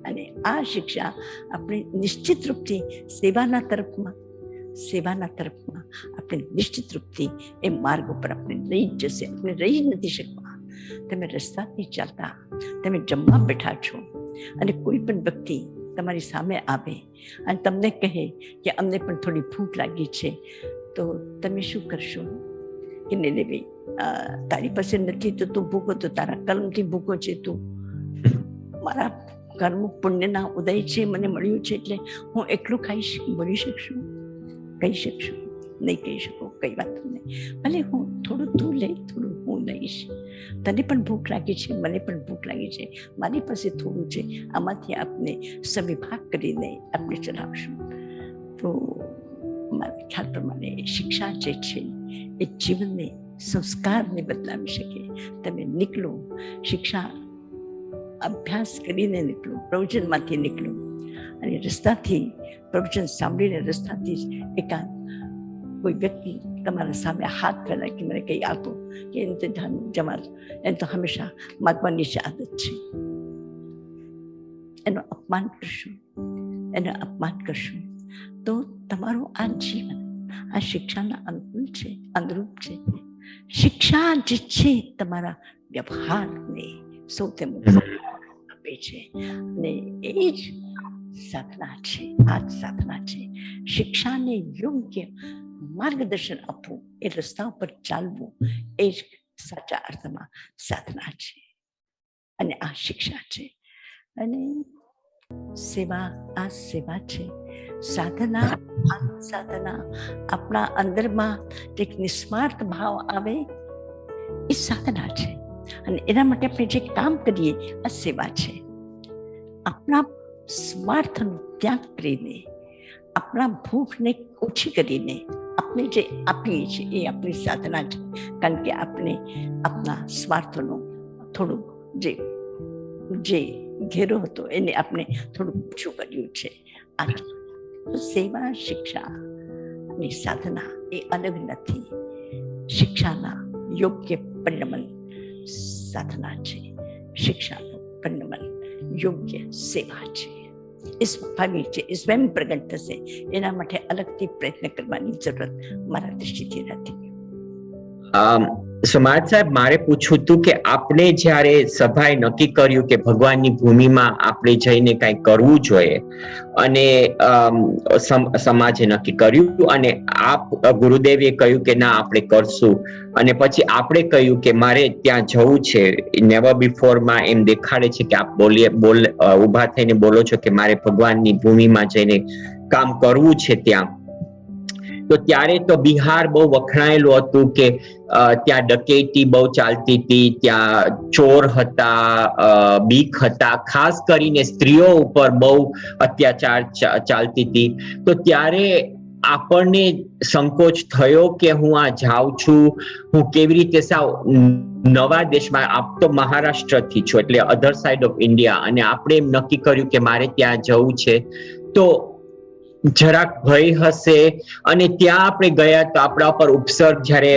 Speaker 2: અને આ શિક્ષા આપણે નિશ્ચિત રૂપથી સેવાના તરફમાં આપણે નિશ્ચિત રૂપથી એ માર્ગ ઉપર આપણે લઈ જ જશે. આપણે રહી જ નથી શકવા. તમે રસ્તાથી ચાલતા, તમે જમવા બેઠા છો, અને કોઈ પણ વ્યક્તિ તમારી સામે આવે અને તમને કહે કે અમને પણ થોડી ભૂખ લાગી છે, તો તમે શું કરશો? કે નહીં ભાઈ, તારી પાસે નથી તો તું ભૂખો, તો તારા કર્મથી ભૂખો છે, તું મારા કર્મ પુણ્યના ઉદય છે, મને મળ્યું છે એટલે હું એકલું ખાઈશ, બોલી શકશું? કહી શકશું? નહીં કહી શકો, કઈ વાત નહીં. ભલે હું થોડું તું લે, થોડું હું હું લઈશ. તને પણ ભૂખ લાગી છે, મને પણ ભૂખ લાગી છે, મારી પાસે થોડું છે, આમાંથી આપને સવિભાગ કરીને આપણે ચલાવશું. તો મારા ખ્યાલ પ્રમાણે શિક્ષા જે છે એ જીવનને, સંસ્કારને બદલાવી શકે. તમે નીકળો, શિક્ષા અભ્યાસ કરીને નીકળો, પ્રવચનમાંથી નીકળો અને રસ્તાથી પ્રવચન સાંભળીને રસ્તાથી જ એકાંત કોઈ વ્યક્તિ તમારા સામે હાથ ફેલાય કે મને કંઈ આપો કે એને તો જમાલ, એને તો હંમેશા માગવાની જ આદત છે, એનું અપમાન કરશું, એનું અપમાન કરશું તો તમારું આ જીવન આ શિક્ષાના અનુકૂળ છે, અનુરૂપ છે. શિક્ષા જે છે તમારા વ્યવહારને સૌથી મોટો આપે છે અને એ જ સાધના છે. આ જ સાધના છે. શિક્ષાને યોગ્ય માર્ગદર્શન આપવું, એ રસ્તા ઉપર ચાલવું, એ જ સાચા અર્થમાં સાધના છે અને આ શિક્ષા છે. અને સેવા, આ સેવા છે. સાધના, સાધના આપણા અંદરમાં એક નિસ્વાર્થ ભાવ આવે એ સાધના છે અને એના માટે આપણે જે કામ કરીએ આ સેવા છે. આપણા સ્વાર્થનો ત્યાગ કરીને, આપણા ભૂખને ઓછી કરીને આપણે જે આપીએ છીએ એ આપણી સાધના છે. કારણ કે આપણે આપણા સ્વાર્થનો થોડું જે ઘેરો હતો એને આપણે થોડું ઓછું કર્યું છે. આ સેવા, શિક્ષા અને સાધના એ અલગ નથી. શિક્ષાના યોગ્ય પરિણમન સાધના છે, શિક્ષાનું પરિણમન યોગ્ય સેવા છે. એ સ્વાભાવિક છે, એ સ્વયં પ્રગટ થશે. એના માટે અલગથી પ્રયત્ન કરવાની જરૂરત મારા દૃષ્ટિથી નથી.
Speaker 1: સમાજ સાહેબ, મારે પૂછવું હતું કે આપણે જ્યારે સભાએ નક્કી કર્યું કે ભગવાનની ભૂમિમાં આપણે જઈને કંઈ કરવું જોઈએ અને સમાજે નક્કી કર્યું અને આપ ગુરુદેવે કહ્યું કે ના આપણે કરશું અને પછી આપણે કહ્યું કે મારે ત્યાં જવું છે, નેવર બિફોરમાં એમ દેખાડે છે કે આપ ઊભા થઈને બોલો છો કે મારે ભગવાનની ભૂમિમાં જઈને કામ કરવું છે ત્યાં. તો ત્યારે તો બિહાર બહુ વખણાયેલું હતું કે ત્યાં ડકેટી બહુ ચાલતી હતી, ત્યાં ચોર હતા, બીક હતા, ખાસ કરીને સ્ત્રીઓ ઉપર બહુ અત્યાચાર ચાલતી હતી. તો ત્યારે આપણને સંકોચ થયો કે હું આ જાઉં છું, હું કેવી રીતે સાવ નવા દેશમાં, આપ તો મહારાષ્ટ્રથી છો એટલે અધર સાઇડ ઓફ ઇન્ડિયા, અને આપણે એમ નક્કી કર્યું કે મારે ત્યાં જવું છે. તો જરાક ભય હશે અને ત્યાં આપણે ગયા તો આપણા ઉપર ઉપસર્ગ, જ્યારે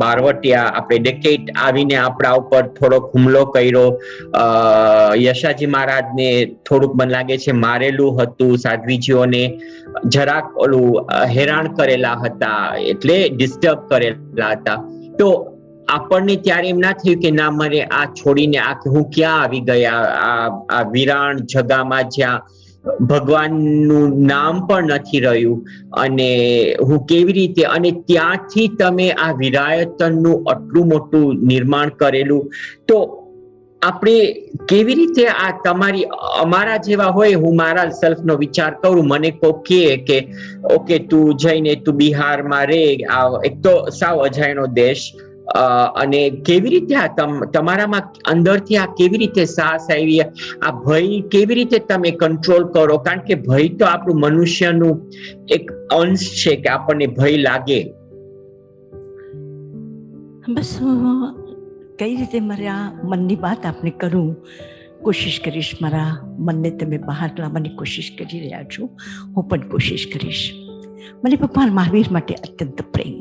Speaker 1: બારવટિયા આપણે ડેકેટ આવીને આપણા ઉપર થોડોક હુમલો કર્યો, યશાજી મહારાજને થોડુંક મને લાગે છે મારેલું હતું, સાધ્વીજીઓને જરાક ઓલું હેરાન કરેલા હતા, એટલે ડિસ્ટર્બ કરેલા હતા. તો આપણને ત્યારે એમ ના થયું કે ના, મને આ છોડીને આ હું ક્યાં આવી ગયા, આ વિરાણ જગામાં જ્યાં ભગવાનનું નામ પણ નથી રહ્યું, અને હું કેવી રીતે, અને ત્યાંથી તમે આ વિરાયતનનું આટલું મોટું નિર્માણ કરેલું, તો આપણે કેવી રીતે આ તમારી, અમારા જેવા હોય, હું મારા સેલ્ફનો વિચાર કરું, મને કોઈ કહે કે ઓકે તું જઈને તું બિહારમાં રે, એક તો સાવ અજાણ્યો દેશ, અને કેવી રીતે આ તમારામાં અંદરથી આ કેવી રીતે સાહસ આવી, આ ભય કેવી રીતે તમે કંટ્રોલ કરો? કારણ કે ભય તો આપણું મનુષ્યનું એક અંશ છે કે આપણને ભય લાગે.
Speaker 2: બસ કઈ રીતે મારા મનની વાત આપને કરું, કોશિશ કરીશ. મારા મનને તમે બહાર લાવવાની કોશિશ કરી રહ્યા છો, હું પણ કોશિશ કરીશ. મને ભગવાન મહાવીર માટે અત્યંત પ્રેમ,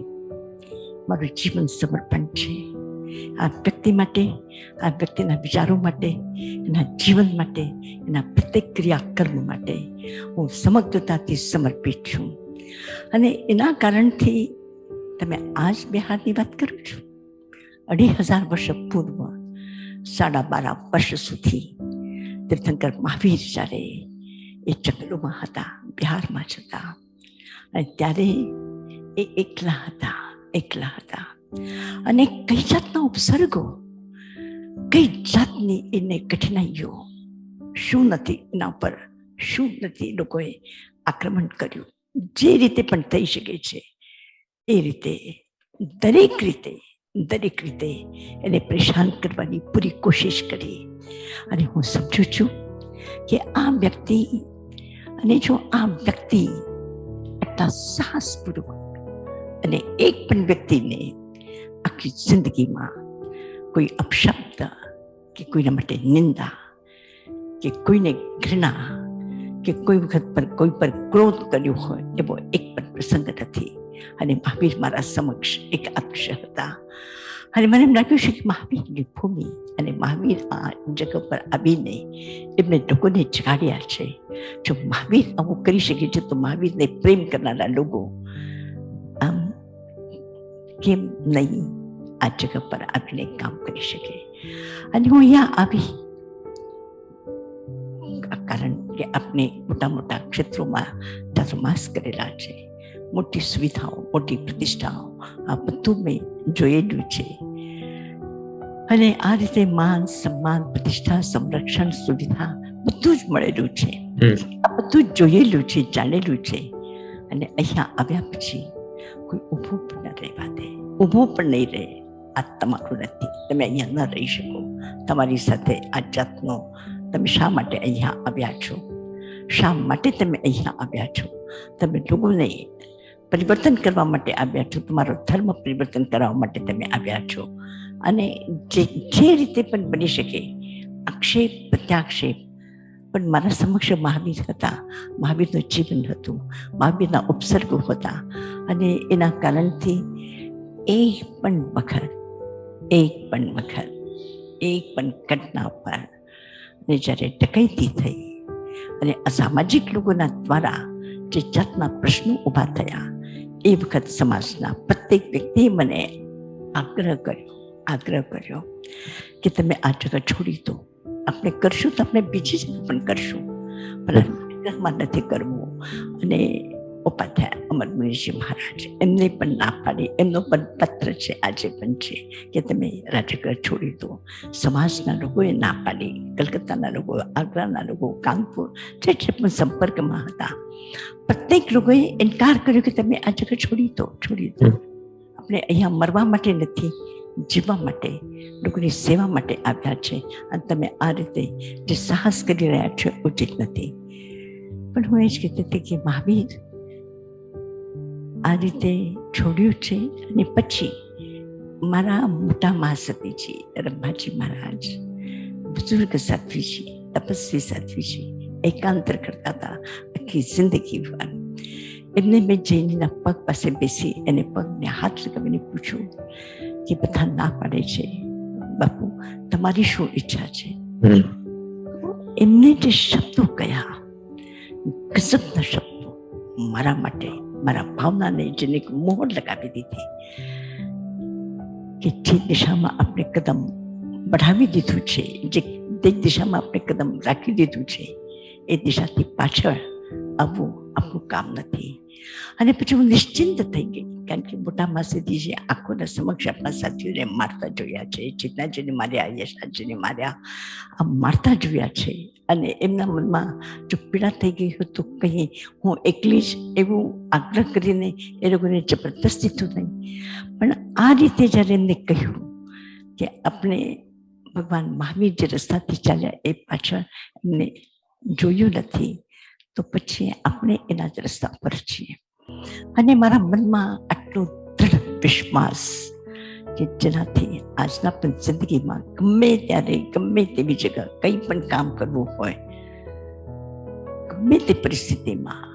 Speaker 2: મારું જીવન સમર્પણ છે. આ વ્યક્તિ માટે, આ વ્યક્તિના વિચારો માટે, એના જીવન માટે, એના પ્રત્યેક ક્રિયાકર્મ માટે હું સમગ્રતાથી સમર્પિત છું. અને એના કારણથી તમે આજ બિહારની વાત કરો છો, 2500 વર્ષ પૂર્વ, 12.5 વર્ષ સુધી તીર્થંકર મહાવીર જ્યારે એ જંગલોમાં હતા, બિહારમાં જ હતા, અને ત્યારે એ એકલા હતા અને કઈ જાતના ઉપસર્ગો, કઈ જાતની એને કઠિનાઈઓ, શું નથી એના ઉપર, શું નથી લોકોએ આક્રમણ કર્યું, જે રીતે પણ થઈ શકે છે એ રીતે, દરેક રીતે દરેક રીતે એને પરેશાન કરવાની પૂરી કોશિશ કરી. અને હું સમજુ છું કે આ વ્યક્તિ, અને જો આ વ્યક્તિ આટલા સાહસપૂર્વક અને એક પણ વ્યક્તિને આખી જિંદગીમાં કોઈ અપશબ્દ કે કોઈના માટે નિંદા કે કોઈને ઘૃણા કે કોઈ વખત પર કોઈ પર ક્રોધ કર્યો હોય એવો એક પણ પ્રસંગ નથી. અને મહાવીર મારા સમક્ષ એક અક્ષર હતા. અને મને એમ લાગ્યું છે કે મહાવીરની ભૂમિ અને મહાવીર આ જગત પર આવીને એમને લોકોને જગાડ્યા છે. જો મહાવીર આવું કરી શકે છે તો મહાવીરને પ્રેમ કરનારા લોકો આમ કેમ નહીં આ જગત પર આવીને કામ કરી શકે. અને હું અહીંયા આવી કારણ કે આપણે મોટા મોટા ક્ષેત્રોમાં ધર્માસ કરેલા છે, મોટી સુવિધાઓ, મોટી પ્રતિષ્ઠાઓ, આ બધું મેં જોયેલું છે. અને આ રીતે માન, સન્માન, પ્રતિષ્ઠા, સંરક્ષણ, સુવિધા બધું જ મળેલું છે. આ બધું જ જોયેલું છે, જાણેલું છે. અને અહીંયા આવ્યા પછી કોઈ ઊભું પણ ન રહેવા દે, ઊભું પણ નહીં રહે. આ તમારું નથી, તમે અહીંયા ન રહી શકો. તમારી સાથે આ જાતનો તમે શા માટે અહીંયા આવ્યા છો? શા માટે તમે અહીંયા આવ્યા છો? તમે લોકોને પરિવર્તન કરવા માટે આવ્યા છો, તમારો ધર્મ પરિવર્તન કરવા માટે તમે આવ્યા છો. અને જે રીતે પણ બની શકે આક્ષેપ પ્રત્યાક્ષેપ, પણ મારા સમક્ષ મહાવીર હતા, મહાવીરનું જીવન હતું, મહાવીરના ઉપસર્ગો હતા. અને એના કારણથી એક પણ વખત એક પણ ઘટના પર અને જ્યારે ડકૈતી થઈ અને અસામાજિક લોકોના દ્વારા જે જાતના પ્રશ્નો ઊભા થયા, એ વખત સમાજના પ્રત્યેક વ્યક્તિએ મને આગ્રહ કર્યો કે તમે આ જગા છોડી દો. આપણે કરશું તો આપણે બીજી જગ્યા પણ કરશું, પણ આગ્રહમાં નથી કરવું. અને ઉપાધ્યાય અમરમુનિજી મહારાજ એમને પણ ના પાડી. એમનો પણ પત્ર છે, આજે પણ છે, કે તમે રાજગૃહ છોડી દો. સમાજના લોકોએ ના પાડી, કલકત્તાના લોકો, આગ્રાના લોકો, કાનપુર જે પણ સંપર્કમાં હતા, પ્રત્યેક લોકોએ ઇનકાર કર્યો કે તમે આ જગ્યા છોડી દો. આપણે અહીંયા મરવા માટે નથી, જીવવા માટે, લોકોની સેવા માટે આવ્યા છે. અને તમે આ રીતે જે સાહસ કરી રહ્યા છો ઉચિત નથી. પણ હું એ જ કહેતી હતી કે મહાવીર આ રીતે છોડ્યું છે. અને પછી મારા મોટા મહાસતીજી રંભાજી મહારાજ, બુઝુર્ગ સાધ્વીજી, તપસ્વી સાધ્વીજી, એકાંતર કરતા હતા આખી જિંદગી ભર. એમને મેં જૈનના પગ પાસે બેસી એને પગને હાથ લગાવીને પૂછ્યું કે બધા ના પાડે છે, બાપુ તમારી શું ઈચ્છા છે? એમને જે શબ્દો કયા, ગજબના શબ્દો, મારા માટે, મારા ભાવનાને જેને મોહર લગાવી દીધી કે જે દિશામાં આપણે કદમ बढ़ाવી દીધું છે, જે દિશામાં આપણે કદમ રાખી દીધું છે, એ દિશાથી પાછળ આવવું આપણું કામ નથી. અને પછી હું નિશ્ચિંત થઈ ગઈ, કારણ કે મોટા માસીજી આંખોના સમક્ષ આપણા સાથીઓને મારતા જોયા છે, ચેતનાજીને માર્યા, યશરાજજીને માર્યા, આ મારતા જોયા છે. અને એમના મનમાં જો પીડા થઈ ગઈ હોય તો કહીએ હું એકલી જ એવું આગ્રહ કરીને એ લોકોને જબરદસ્તી તો નહીં, પણ આ રીતે જ્યારે એમને કહ્યું કે આપણે ભગવાન મહાવીર જે રસ્તાથી ચાલ્યા એ પાછળ એમને જોયું નથી, તો પછી આપણે એના જ રસ્તા પર છીએ. અને મારા મનમાં આટલો દૃઢ વિશ્વાસ કે જેનાથી આજના પણ જિંદગીમાં ગમે ત્યારે, ગમે તેવી જગ્યા, કંઈ પણ કામ કરવું હોય, ગમે તે પરિસ્થિતિમાં,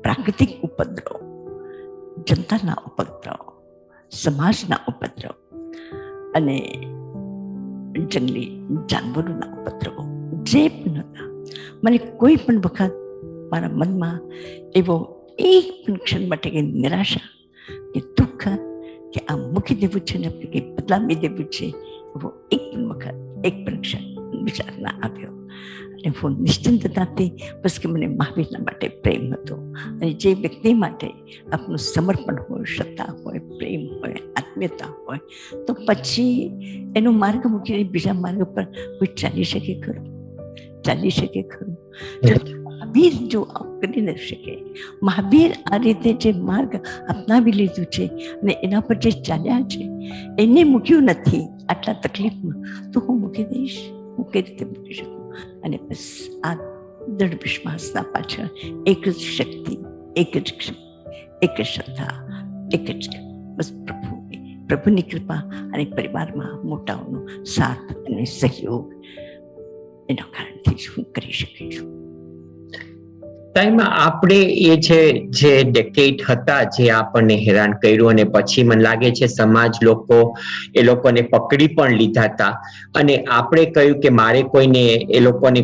Speaker 2: પ્રાકૃતિક ઉપદ્રવ, જનતાના ઉપદ્રવ, સમાજના ઉપદ્રવ અને જંગલી જાનવરોના ઉપદ્રવો જે પણ હતા, મને કોઈ પણ વખત મારા મનમાં એવો એક પણ ક્ષણ માટે કે નિરાશા કે દુઃખ કે આ મૂકી દેવું છે ને આપણે કંઈ બદલાવી દેવું છે, એવો એક પણ વખત, એક પણ ક્ષણ વિચાર ના આવ્યો. અને હું નિશ્ચિંતતાથી બસ કે મને મહાવીરના માટે પ્રેમ હતો. અને જે વ્યક્તિ માટે આપનું સમર્પણ હોય, શ્રદ્ધા હોય, પ્રેમ હોય, આત્મીયતા હોય, તો પછી એનો માર્ગ મૂકીને બીજા માર્ગ પર કોઈ ચાલી શકે ખરું? મહાવીર જો કરી ન શકે, મહાવીર આ રીતે જે માર્ગ અપનાવી લીધું છે અને એના પર જે ચાલ્યા છે, એને મૂક્યું નથી આટલા તકલીફમાં, તો હું મૂકી દઈશ? હું કઈ રીતે મૂકી શકું? અને બસ આ દૃઢ વિશ્વાસના પાછળ એક જ શક્તિ, એક જ શ્રદ્ધા, એક જ બસ પ્રભુની કૃપા અને પરિવારમાં મોટાઓનો સાથ અને સહયોગ, એના કારણથી જ હું કરી શકી છું.
Speaker 1: ટાઈમમાં આપણે એ જે ડેકેડ હતા જે આપણને હેરાન કર્યું, અને પછી મને લાગે છે સમાજ લોકો એ લોકોને પકડી પણ લીધા હતા, અને આપણે કહ્યું કે મારે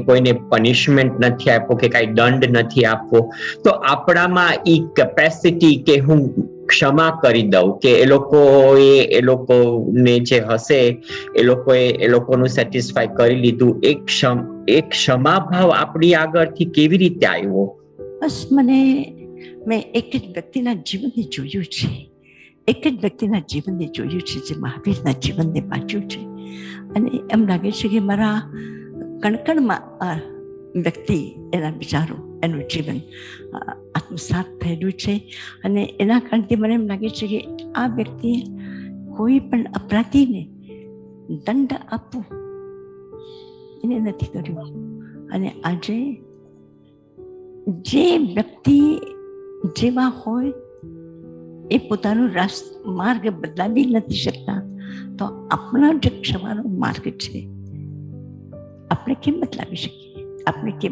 Speaker 1: કોઈને પનિશમેન્ટ નથી આપવો કે કાંઈ દંડ નથી આપવો, તો આપણામાં એ કેપેસિટી કે હું ક્ષમા કરી દઉં, કે એ લોકોને જે હશે એ લોકોનું સેટિસ્ફાય કરી લીધું, એક ક્ષમા ભાવ આપણી આગળથી કેવી રીતે આવ્યો?
Speaker 2: બસ મેં એક જ વ્યક્તિના જીવનને જોયું છે, જે મહાવીરના જીવનને વાંચ્યું છે, અને એમ લાગે છે કે મારા કણકણમાં આ વ્યક્તિ, એના વિચારો, એનું જીવન આત્મસાત થયેલું છે. અને એના કારણથી મને એમ લાગે છે કે આ વ્યક્તિએ કોઈ પણ અપરાધીને દંડ આપવો એને નથી કર્યું. અને આજે જે વ્યક્તિ જેવા હોય એ પોતાનો માર્ગ બદલાવી નથી શકતા, તો આપણા જે ક્ષમાનો માર્ગ છે આપણે કેમ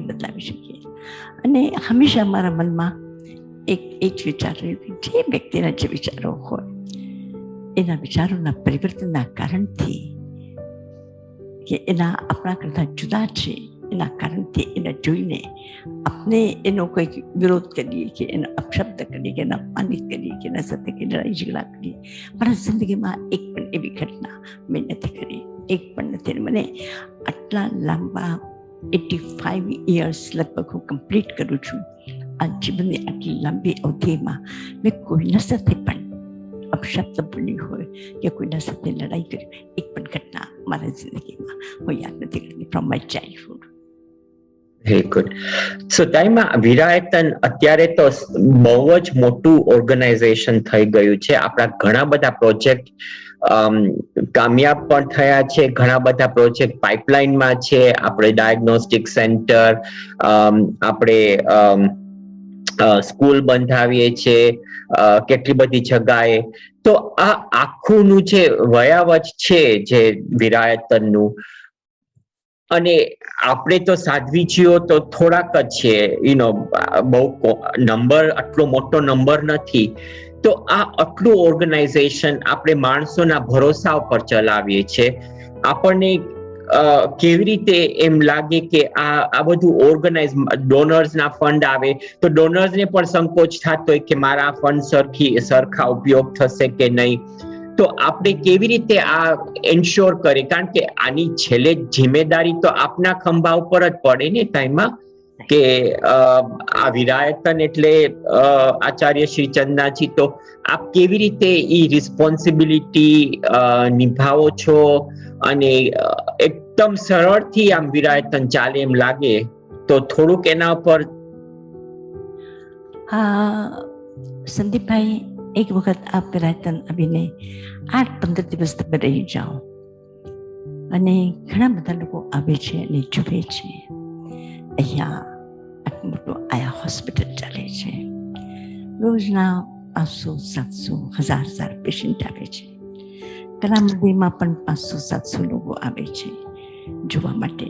Speaker 2: બદલાવી શકીએ? અને હંમેશા મારા મનમાં એક જ વિચાર રહ્યો કે જે વ્યક્તિના જે વિચારો હોય, એના વિચારોના પરિવર્તનના કારણથી, કે એના આપણા કરતાં જુદા છે એના કારણથી, એને જોઈને આપણે એનો કંઈક વિરોધ કરીએ, કે એનો અપશબ્દ કરીએ, કે એના અપમાનિત કરીએ, કે એના સાથે કે લડાઈ ઝઘડા કરીએ. મારા જિંદગીમાં એક પણ એવી ઘટના મેં નથી કરી, એક પણ નથી. મને આટલા લાંબા 85 years લગભગ હું કમ્પ્લીટ કરું છું. આ જીવનની આટલી લાંબી અવધિમાં મેં કોઈના સાથે પણ અપશબ્દ બોલી હોય કે કોઈના સાથે લડાઈ કરી, એક પણ ઘટના મારા જિંદગીમાં હું યાદ નથી કરતી from my childhood.
Speaker 1: Very good. સો ટાઈમમાં વિરાયતન અત્યારે તો બહુ જ મોટું ઓર્ગેનાઇઝેશન થઈ ગયું છે. આપણા ઘણા બધા પ્રોજેક્ટ કામયાબ પણ થયા છે, ઘણા બધા પ્રોજેક્ટ પાઇપલાઇનમાં છે. આપણે ડાયગ્નોસ્ટિક સેન્ટર, આપણે સ્કૂલ બંધાવીએ છીએ કેટલી બધી જગાએ. તો આ આખુંનું જે વયાવચ છે જે વિરાયતનનું, અને આપણે તો સાધ્વીજીઓ તો થોડાક જ છે, બહુ આટલો મોટો નંબર નથી. તો આ આટલું ઓર્ગેનાઇઝેશન આપણે માણસોના ભરોસા ઉપર ચલાવીએ છીએ. આપણને કેવી રીતે એમ લાગે કે આ બધું ઓર્ગેનાઇઝ, ડોનર્સના ફંડ આવે તો ડોનર્સને પણ સંકોચ થતો હોય કે મારા ફંડ સરખા ઉપયોગ થશે કે નહીં. તો આપણે કેવી રીતે આ એન્શ્યોર કરીએ? કારણ કે આની છેલ્લે જિમ્મેદારી તો આપના ખંભા ઉપર જ પડે ને ટાઈમમાં, કે આ વિરાયતન એટલે આચાર્ય શ્રી ચંદનાજી. તો આપ કેવી રીતે એ રિસ્પોન્સિબિલિટી નિભાવો છો, અને એકદમ સરળથી આમ વિરાયતન ચાલે એમ લાગે, તો થોડુંક એના ઉપર.
Speaker 2: સંદીપભાઈ, એક વખત આપ વિરાયતન આવીને 8-15 દિવસ તમે રહી જાઓ, અને ઘણા બધા લોકો આવે છે અને જુએ છે. અહીંયા આટલું મોટું આયા હોસ્પિટલ ચાલે છે, રોજના 500-700-1000 પેશન્ટ આવે છે. કલા મંદિરમાં પણ 500-700 લોકો આવે છે જોવા માટે.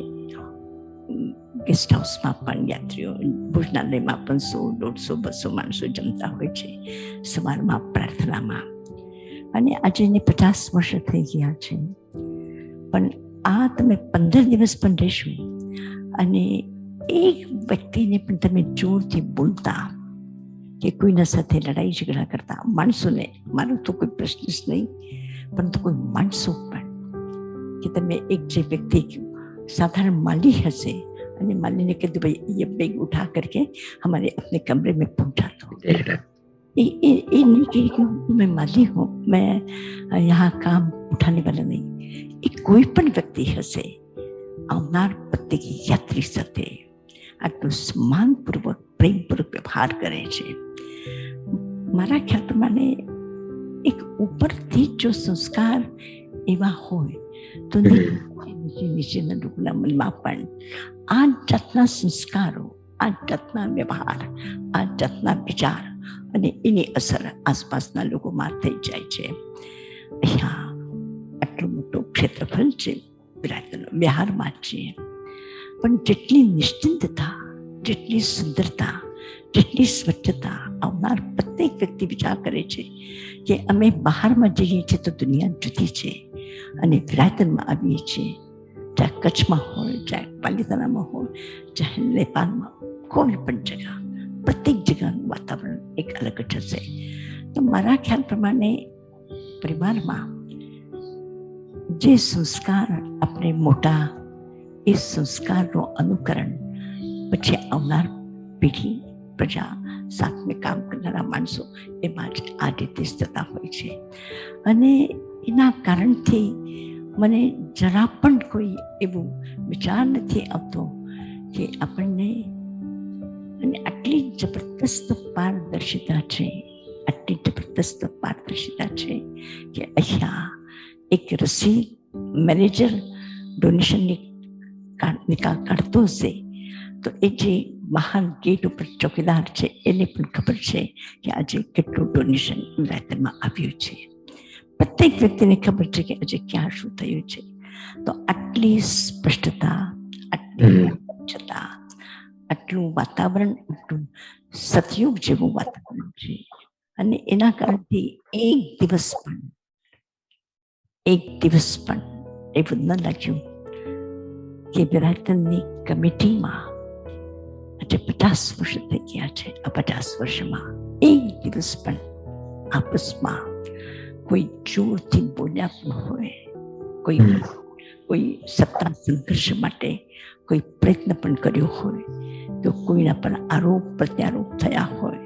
Speaker 2: ગેસ્ટ હાઉસમાં પણ યાત્રીઓ, ભોજનાલયમાં પણ 100-150-200 માણસો જમતા હોય છે, સવારમાં પ્રાર્થનામાં. અને આજે એને 50 વર્ષ થઈ ગયા છે. પણ આ તમે 15 દિવસ પણ રહેશો, અને એક વ્યક્તિને પણ તમે જોરથી બોલતા કે કોઈના સાથે લડાઈ ઝઘડા કરતા માણસોને, મારો તો કોઈ પ્રશ્ન જ નહીં, પરંતુ કોઈ માણસો પણ, કે તમે એક જે વ્યક્તિ साधारण माली हंसे, माली ने कह भाई ये बैग उठा करके हमारे अपने कमरे में पहुंचा दो। ये नहीं कि मैं माली हूँ, मैं यहाँ काम उठाने वाला नहीं. એ કોઈ પણ વ્યક્તિ હશે આવનાર પ્રત્યેક યાત્રી સાથે આટલું સન્માનપૂર્વક પ્રેમપૂર્વક વ્યવહાર કરે છે. મારા ખ્યાલ પ્રમાણે એક ઉપરથી જો સંસ્કાર એવા હોય તો નીચેના લોકોના મનમાં પણ આ જાતના સંસ્કારો, આ જાતના વ્યવહાર, આ જાતના વિચાર અને એની અસર આસપાસના લોકોમાં થઈ જાય છે. અહીંયા આટલું મોટું ક્ષેત્રફળ છે બિહારમાં છે, પણ જેટલી નિશ્ચિંતતા, જેટલી સુંદરતા, જેટલી સ્વચ્છતા આવનાર પ્રત્યેક વ્યક્તિ વિચાર કરે છે કે અમે બહારમાં જઈએ છીએ તો દુનિયા જુદી છે, અને વિરાયતનમાં આવીએ છીએ, ચાહે કચ્છમાં હોય, ચાહે પાલિતાણામાં હોય, ચાહે નેપાળમાં, કોઈ પણ જગ્યા, પ્રત્યેક જગ્યાનું વાતાવરણ એક અલગ જ હશે. તો મારા ખ્યાલ પ્રમાણે પરિવારમાં જે સંસ્કાર આપણે મોટા, એ સંસ્કારનું અનુકરણ પછી આવનાર પેઢી, પ્રજા, સાથે કામ કરનારા માણસો એમાં જ આ રીતે થતા હોય છે. અને એના કારણથી મને જરા પણ કોઈ એવું વિચાર નથી આવતો કે આપણને, અને આટલી જબરદસ્ત પારદર્શિતા છે, આટલી જબરદસ્ત પારદર્શિતા છે કે અહીંયા એક રસીદ મેનેજર ડોનેશનની નિકાલ કાઢતો હશે તો એ જે બહાર ગેટ ઉપર ચોકીદાર છે એને પણ ખબર છે કે આજે કેટલું ડોનેશન વિરાયતમાં આવ્યું છે. પ્રત્યેક વ્યક્તિને ખબર છે કે આજે ક્યાં શું થયું છે. તો આટલી સ્પષ્ટતા, આટલી સ્વચ્છતા, આટલું વાતાવરણ, આટલું સતયુગ જેવું વાતાવરણ છે. અને એના કારણથી એક દિવસ પણ એવું ન લાગ્યું કે વિરાયતનની કમિટીમાં આજે 50 વર્ષ થઈ ગયા છે. આ 50 વર્ષમાં એક દિવસ પણ આપસમાં કોઈ જોરથી બોલ્યા પણ હોય, કોઈ સત્તા સંઘર્ષ માટે કોઈ પ્રયત્ન પણ કર્યો હોય, તો કોઈના પર આરોપ પ્રત્યારોપ થયા હોય,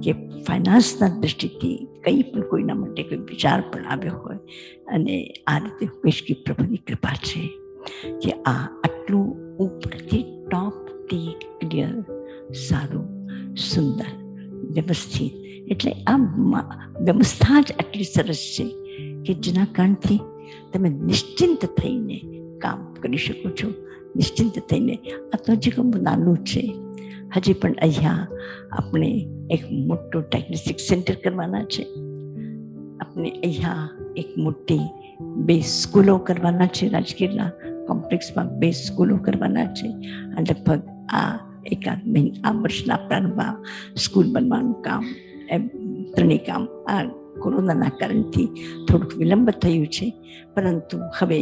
Speaker 2: કે ફાઇનાન્સના દ્રષ્ટિથી કંઈ પણ કોઈના માટે કોઈ વિચાર પણ આવ્યો હોય. અને આ રીતે હું કહીશ કે પ્રભુની કૃપા છે કે આ આટલું ઉપરથી ટોપથી ક્લિયર, સારું, સુંદર, વ્યવસ્થિત, એટલે આ વ્યવસ્થા જ આટલી સરસ છે કે જેના કારણથી તમે નિશ્ચિંત થઈને કામ કરી શકો છો. નિશ્ચિંત થઈને, આ તો હજી ખૂબ નાનું છે, હજી પણ અહીંયા આપણે એક મોટું ડાયગ્નોસ્ટિક સેન્ટર કરવાના છે, આપણે અહીંયા એક મોટી 2 સ્કૂલો કરવાના છે, રાજકીયના કોમ્પ્લેક્સમાં 2 સ્કૂલો કરવાના છે. અને લગભગ આ એકાદ આ વર્ષના પ્રારંભમાં સ્કૂલ બનવાનું કામ, એમ ત્રણેય કામ આ કોરોનાના કારણથી થોડુંક વિલંબ થયું છે, પરંતુ હવે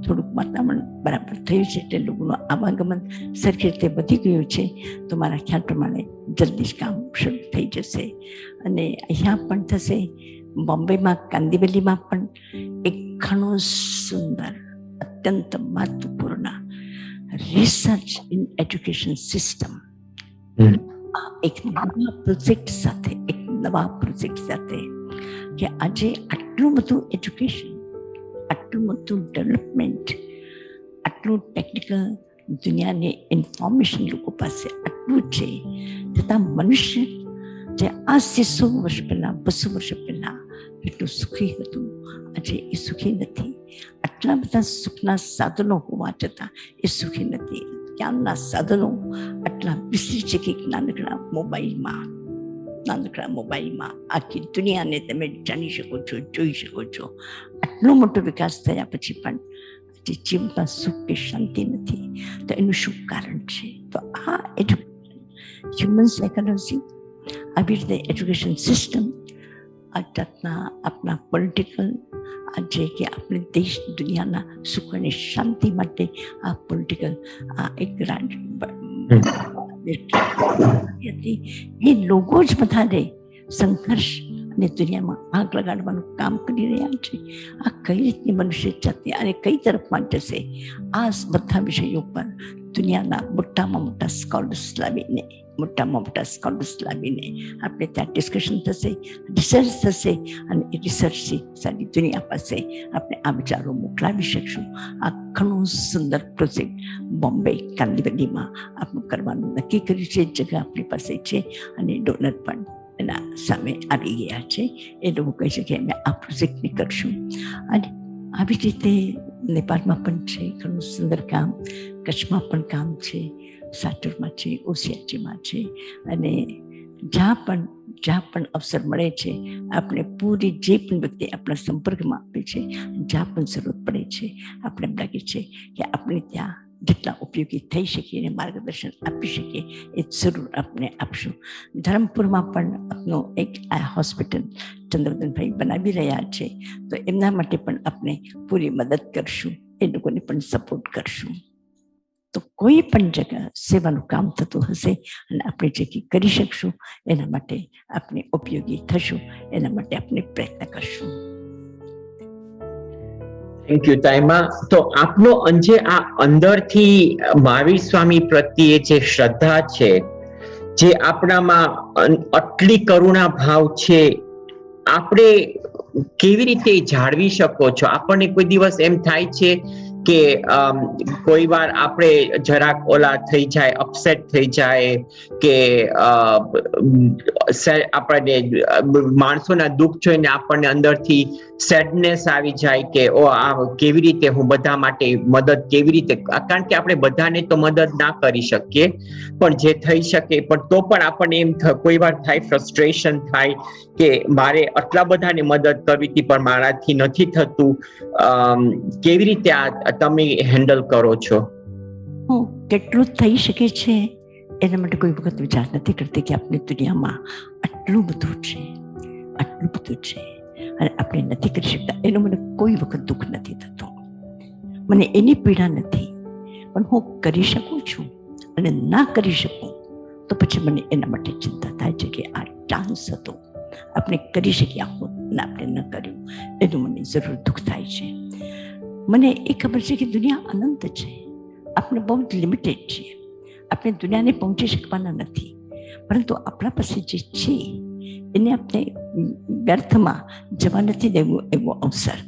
Speaker 2: થોડુંક વાતાવરણ બરાબર થયું છે એટલે લોકોનું આવાગમન સરખી રીતે વધી ગયું છે. તો મારા ખ્યાલ પ્રમાણે જલ્દી જ કામ શરૂ થઈ જશે. અને અહીંયા પણ થશે, બોમ્બેમાં કાંદીવલીમાં પણ એક ઘણું સુંદર, અત્યંત મહત્વપૂર્ણ રિસર્ચ ઇન એજ્યુકેશન સિસ્ટમ, એક નવા પ્રોજેક્ટ સાથે કે આજે આટલું બધું એજ્યુકેશન, આટલું બધું ડેવલપમેન્ટ, આટલું ટેકનિકલ દુનિયાની ઇન્ફોર્મેશન લોકો પાસે આટલું છે, છતાં મનુષ્ય જે આ 600 વર્ષ પહેલાં, 200 વર્ષ પહેલાં એટલું સુખી હતું, આજે એ સુખી નથી. આટલા બધા સુખના સાધનો હોવા છતાં એ સુખી નથી. જ્ઞાનના સાધનો આટલા વિસ્તૃત છે કે નાનકડા મોબાઈલમાં આખી દુનિયાને તમે જાણી શકો છો, જોઈ શકો છો. આટલો મોટો વિકાસ થયા પછી પણ જે જીવનમાં સુખ કે શાંતિ નથી, તો એનું શું કારણ છે? તો આ એજ્યુકેશન, હ્યુમન સાયકોલોજી, આવી રીતે એજ્યુકેશન સિસ્ટમ, આ જાતના આપણા પોલિટિકલ, આજે કે આપણે દેશ દુનિયાના સુખ અને શાંતિ માટે આ પોલિટિકલ આ એક એ લોકો જ વધારે સંઘર્ષ અને દુનિયામાં આગ લગાડવાનું કામ કરી રહ્યા છે. આ કઈ રીતની મનુષ્ય જાતિ અને કઈ તરફમાં જશે, આ બધા વિષયો પર દુનિયાના મોટામાં મોટા સ્કોલર્સ લાવીને આપણે ત્યાં ડિસ્કશન થશે, રિસર્ચ થશે, અને એ રિસર્ચથી સારી દુનિયા પાસે આપણે આ વિચારો મોકલાવી શકશું. આ ઘણું સુંદર પ્રોજેક્ટ બોમ્બે કાંદીવલીમાં આપણું કરવાનું નક્કી કર્યું છે. જગ્યા આપણી પાસે છે અને ડોનર પણ એના સામે આવી ગયા છે. એ લોકો કહે છે કે અમે આ પ્રોજેક્ટને કરશું. અને આવી રીતે નેપાળમાં પણ છે ઘણું સુંદર કામ, કચ્છમાં પણ કામ છે, સાટુરમાં છે, ઓસિયાચીમાં છે. અને જ્યાં પણ અવસર મળે છે આપણે પૂરી જે પણ વ્યક્તિ આપણા સંપર્કમાં આવે છે, જ્યાં પણ જરૂર પડે છે, આપણે એમ લાગે છે કે આપણે ત્યાં જેટલા ઉપયોગી થઈ શકીએ અને માર્ગદર્શન આપી શકીએ એ જરૂર આપણે આપશું. ધરમપુરમાં પણ આપનો એક આ હોસ્પિટલ ચંદ્રવદનભાઈ બનાવી રહ્યા છે, તો એમના માટે પણ આપણે પૂરી મદદ કરશું, એ લોકોને પણ સપોર્ટ કરશું. તો કોઈ પણ જગ્યા સેવાનું કામ થતું હશે અને આપણે જે કરી શકશું એના માટે આપણે ઉપયોગી થશું, એના માટે આપણે પ્રયત્ન કરશું.
Speaker 1: થેન્ક યુ તાઈમા. તો આપનો અંજે આ અંદરથી મહાવીર સ્વામી પ્રત્યે જે શ્રદ્ધા છે, જે આપણામાં આટલી કરુણા ભાવ છે, આપણે કેવી રીતે જાળવી શકો છો? આપણને કોઈ દિવસ એમ થાય છે કે કોઈ વાર આપણે જરાક ઓલા થઈ જાય, અપસેટ થઈ જાય, કે આપણને માણસોના દુઃખ જોઈને આપણને અંદરથી સેડનેસ આવી જાય કે ઓ આ કેવી રીતે હું બધા માટે મદદ કેવી રીતે, કારણ કે આપણે બધાને તો મદદ ના કરી શકીએ, પણ જે થઈ શકે, પણ તો પણ આપણને એમ કોઈ વાર થાય, ફ્રસ્ટ્રેશન થાય કે મારે આટલા બધાને મદદ કરવી હતી પણ મારાથી નથી થતું. કેવી રીતે આ તમે હેન્ડલ કરો છો?
Speaker 2: કેટલું થઈ શકે છે એના માટે કોઈ વખત વિચાર નથી કરતી કે આપણી દુનિયામાં આટલું બધું છે અને આપણે નથી કરી શકતા. એનું મને કોઈ વખત દુઃખ નથી થતું, મને એની પીડા નથી. પણ હું કરી શકું છું અને ના કરી શકું તો પછી મને એના માટે ચિંતા થાય છે કે આ ચાન્સ હતો, આપણે કરી શક્યા હોત અને આપણે ન કર્યું, એનું મને જરૂર દુઃખ થાય છે. મને એ ખબર છે કે દુનિયા અનંત છે, આપણે બહુ જ લિમિટેડ છીએ, આપણે દુનિયાને પહોંચી શકવાના નથી, પરંતુ આપણા પાસે જે છે એને આપણે વ્યર્થમાં જવા નથી દેવું. એવો અવસર,